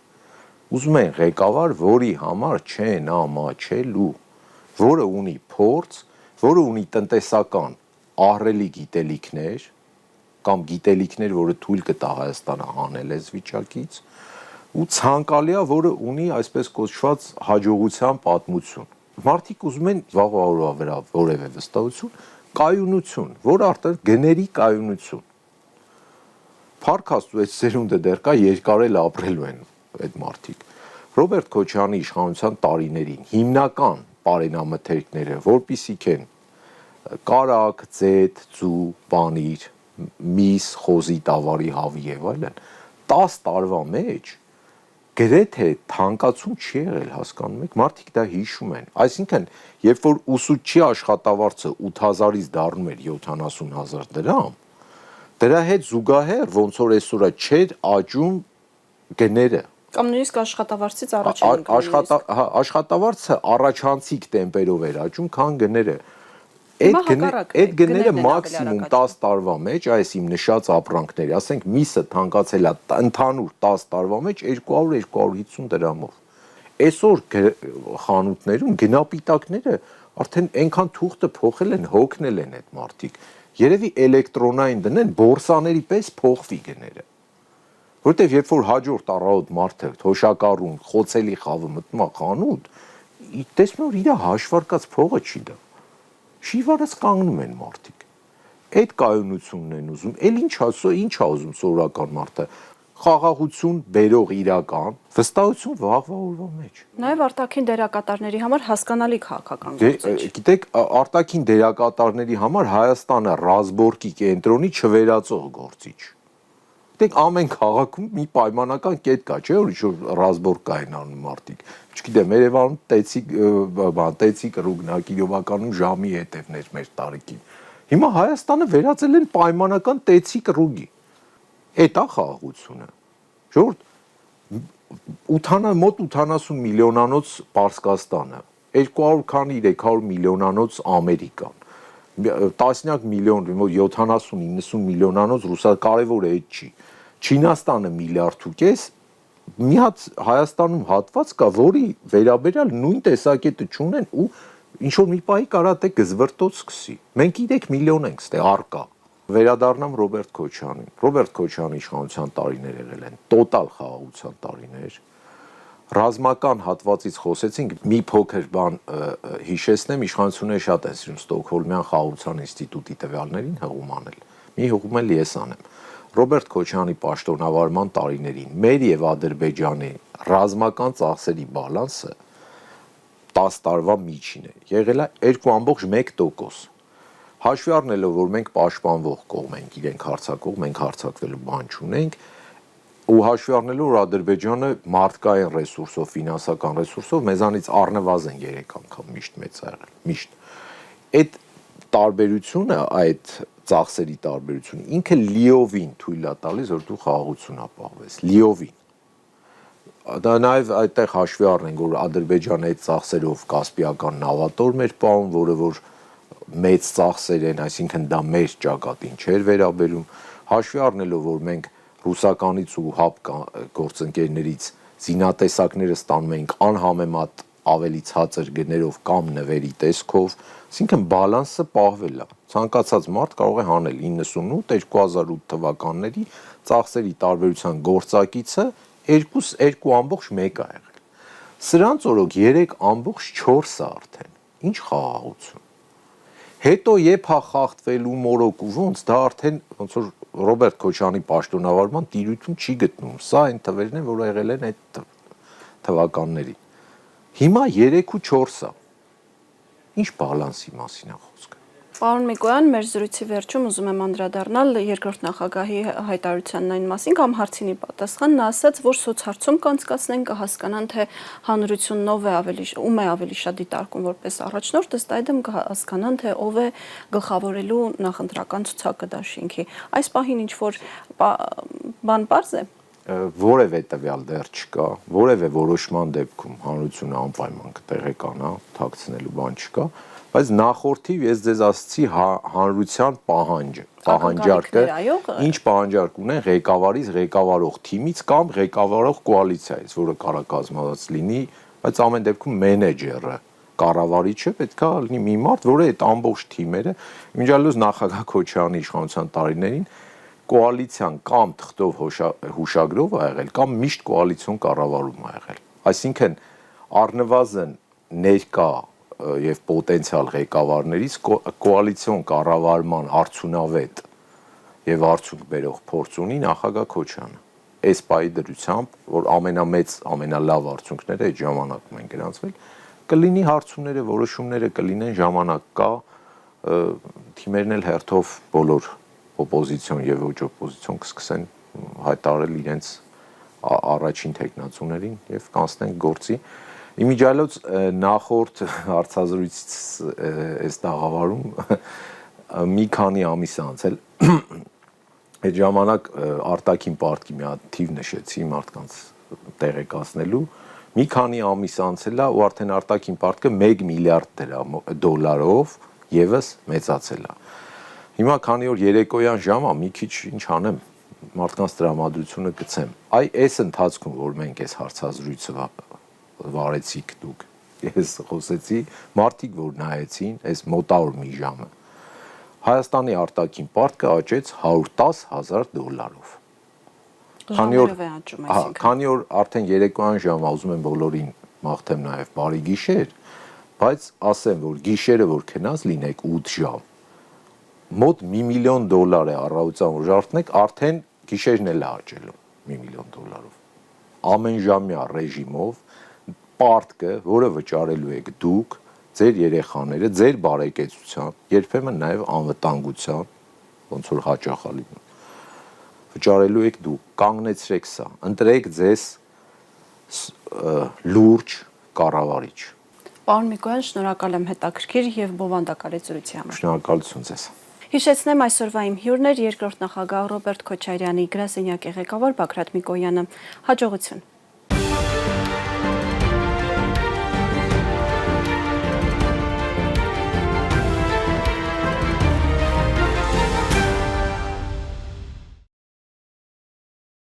Ուզում են ղեկավար, որի համար չեն ամաչելու, որը ունի փորձ, որը ունի տնտեսական ահռելի գիտելիքներ կամ գիտելիքներ, որը թույլ կտա Հայաստանը հանել այս վիճակից, ու ցանկալի է, որը ունի այսպես կոչված հաջողության պատմություն։ Մարդիկ ուզում են վաղվա վրա որևէ վստահություն, կայունություն, որ արդեն գների կայունություն։ Փառք Աստծո, այս սերունդը դեռ կա, երկարել ապրելու են այդ մարդիկ։ Ռոբերտ Քոչարյանի իշխանության տարիներին հիմնական բարենամթերքները, որպիսիք են կարակ, ձեթ, ձու, պանիր, միս, խոզի, տավարի, հավի եւ այլն, 10 տարվա մեջ գրեթե թանկացում չի եղել, հասկանում եք, մարդիկ դա հիշում են։ Այսինքն, երբ որ ուսուցչի աշխատավարձը 8000-ից դառնում էր 70,000 դրամ, դրա հետ զուգահեռ ոնց որ այսօրը չէր աճում գները։ Կամ նույնիսկ աշխատավարձից առաջ աշխատավարձը առաջանցիկ տեմպերով էր աճում, քան գները։ Այդ գները մաքսիմում 10 տարվա մեջ, այս իմ նշած ապրանքների, ասենք միսը թանկացել է ընդհանուր 10 տարվա մեջ 200-250 դրամով։ Այսօր խանութներում գնապիտակները արդեն այնքան թուղթը փոխել են, հոգնել են այդ մարդիկ։ Երևի էլեկտրոնային դնեն, բորսաների պես փոխվի գները։ Որտեվ երբ որ հաջորդ առավոտ մարդը թոշակառուն, խոցելի խավը մտնում է խանութ, տեսնում որ իր հաշվարկած փողը չի դա։ Շիվարս կանգնում են մարդիկ։ Այդ կայունությունն են ուզում, էլ ինչ ուզում սովորական մարդը, խաղաղություն բերող իրական, վստահություն վաղվա օրվա մեջ։ Նաև արտաքին դերակատարների համար հասկանալի քաղաքական գործիչ։ Գիտեք, արտաքին դերակատարների համար Հայաստանը ռազմորկի կենտրոնի չվերածող գործիչ։ Գիտեք, ամեն քաղաքում մի պայմանական կետ կա, չէ՞ որ ինչ-որ ռազմորկ կային անում մարդիկ։ Չգիտեմ, Երևանում տեցի կրուգնակի իրովականում ժամի հետևներ մեր տարիքին։ Հիմա Հայաստանը վերածել են պայմանական տեցի կրուգի։ Էդ է խաղաղությունը։ Ժողովուրդ, մոտ 80 միլիոնանոց Պարսկաստանը, 200 քանի 300 միլիոնանոց Ամերիկան, տասնյակ միլիոն, 70-90 միլիոնանոց Ռուսաստան, կարևորը այդ չի։ Չինաստանը 1.5 միլիարդ, մի հատ Հայաստանում հատված կա, որի վերաբերյալ նույն տեսակետը չունեն ու ինչ որ մի պահի կարա թե գզվրտոց սկսի։ Մենք 3 միլիոն ենք ստե արկա։ Վերադառնամ Ռոբերտ Քոչյանին։ Ռոբերտ Քոչյանի իշխանության տարիներ եղել են տոտալ խաղաղության տարիներ։ Ռազմական հատվածից խոսեցինք, մի փոքր բան հիշեցնեմ, իշխանությունները շատ են սիրում Ստոկհոլմյան խաղաղության ինստիտուտի տվյալներին հղում անել։ Մի հղում էլ ես անեմ։ Ռոբերտ Քոչյանի պաշտոնավարման տարիներին մեր եւ Ադրբեջանի ռազմական ծախսերի բալանսը 10 տարվա միջին է։ Եղել է 2.1%։ Հաշվի առնելով, որ մենք պաշտպանվող կողմ ենք, իրենք հարձակող, մենք հարձակվելու բան չունենք, ու հաշվի առնելով, որ Ադրբեջանը մարդկային ռեսուրսով, ֆինանսական ռեսուրսով մեզանից առնվազն 3 անգամ միշտ մեծ է եղել, միշտ։ Այդ տարբերությունը, այդ ծախսերի տարբերությունը ինքը լիովին թույլ է տալիս, որ դու խաղաղություն ապահովես, լիովին։ Դա նաև այդտեղ հաշվի առնենք, որ Ադրբեջանը այդ ծախսերով կասպիական նավատորմ էր պահում, որը որ մեծ ծախսեր են, այսինքն դա մեր ճակատին չէր վերաբերում, հաշվի առնելով, որ մենք ռուսականից ու ՀԱՊ գործընկերներից զինատեսակները ստանում էինք անհամեմատ ավելի ցածր գներով կամ նվերի տեսքով, այսինքն բալանսը պահվել է։ Ցանկացած մարդ կարող է հանել 98-2008 թվականների ծախսերի տարբերության գործակիցը 2.1 է եղել։ Սրանց օրոք 3.4 է արդեն։ Ինչ խաղաղություն։ Հետո երբ հա խախտվելու մորոք ու ոնց, դա արդեն ոնց որ Ռոբերտ Քոչյանի պաշտոնավարման տիրույթում չի գտնում։ Սա այն թվերն են, որ եղել են այդ թվականներին։ Հիմա 3.4 է։ Ինչ բալանսի մասին է խոսքը։ Պարոն Միկոյան, մեր զրույցի վերջում ուզում եմ անդրադառնալ երկրորդ նախագահի հայտարարությանն այն մասին կամ հարցինի պատասխան, նա ասաց, որ սոցհարցում կանցկացնեն, կհասկանան, թե հանրությունն ով է ում է ավելի շատ դիտարկում որպես առաջնորդ, ըստ այդմ կհասկանան, թե ով է գլխավորելու նախընտրական ցուցակը դաշինքի։ Այս պահին ինչ որ բան պարզ է։ Որևէ տվյալ դեռ չկա, որևէ որոշման դեպքում հանրությունը անպայման կտեղեկանա, թաքցնելու բան չկա, բայց նախորդիվ ես ձեզ ասացի հանրության պահանջարկը, ինչ պահանջարկ ունեն ղեկավարից, ղեկավարող թիմից կամ ղեկավարող կոալիցիայից, որը կարա կազմված լինի, բայց ամեն դեպքում մենեջերը, կառավարիչը պետք է լինի մի մարդ, որը այդ ամբողջ թիմերը, իմիջիալոց նախագահ Քոչյանի իշխանության տարիներին կոալիցիան կամ թղթով հուշագրով է եղել, կամ միշտ կոալիցիոն կառավարում է եղել։ Այսինքն առնվազն ներկա եւ պոտենցիալ ղեկավարներից կոալիցիոն կառավարման արդյունավետ եւ արդյունք բերող փորձ ունի նախագահ Քոչյանը։ Այս պահի դրությամբ, որ ամենամեծ, ամենալավ արդյունքները այդ ժամանակում են գրանցվել, կլինի հարցումները, որոշումները կլինեն, ժամանակ կա, թիմերն էլ հերթով բոլոր օպոզիցիոն եւ ոչ օպոզիցիոն կսկսեն հայտարարել իրենց առաջին թեկնածուներին եւ կանցնեն գործի։ Իմիջիալոց նախորդ հարցազրույցից այս տաղավարում մի քանի ամիս անցել այդ ժամանակ արտաքին պարտքի մի հատ թիվ նշեցի մարդկանց տեղեկացնելու մի քանի ամիս անցել է ու արդեն արտաքին պարտքը 1 միլիարդ դոլարով եւս մեծացել է։ Հիմա քանի որ երեկոյան ժամ է, մի քիչ ինչ անեմ, մարդկանց տրամադրությունը գցեմ։ Այս ընթացքում, որ մենք այս հարցազրույցը վարեցիք դուք, ես խոսեցի, մարդիկ որ նայեցին, այս մոտավոր մի ժամը, Հայաստանի արտաքին պարտքը աճեց 110,000 դոլարով։ Քանի որ արդեն երեկոյան ժամը ուզում եմ բոլորին մաղթեմ նաև բարի գիշեր, բայց ասեմ, որ գիշերը որ քնած լինեք 8 ժամ, մոտ $1 միլիոն է առավոտյան ուժարտնեք, արդեն գիշերն էլ է աճելու $1 միլիոն։ Ամենժամյա ռեժիմով պարտքը, որը վճարելու եք դուք, ձեր երեխաները, ձեր բարեկեցության, երբեմն նաև անվտանգության, ոնց որ հաճախ է լինում, վճարելու եք դուք, կանգնեցրեք սա, ընտրեք ձեզ լուրջ կառավարիչ։ Պարոն Միկոյան, շնորհակալ եմ հետաքրքիր եւ բովանդակալի զրույցի համար։ Շնորհակալություն ձեզ։ Հիշեցնեմ այսօրվա իմ հյուրն էր երկրորդ նախագահ Ռոբերտ Քոչարյանի գրասենյակի ղեկավար Բագրատ Միկոյանը։ Հաջողություն։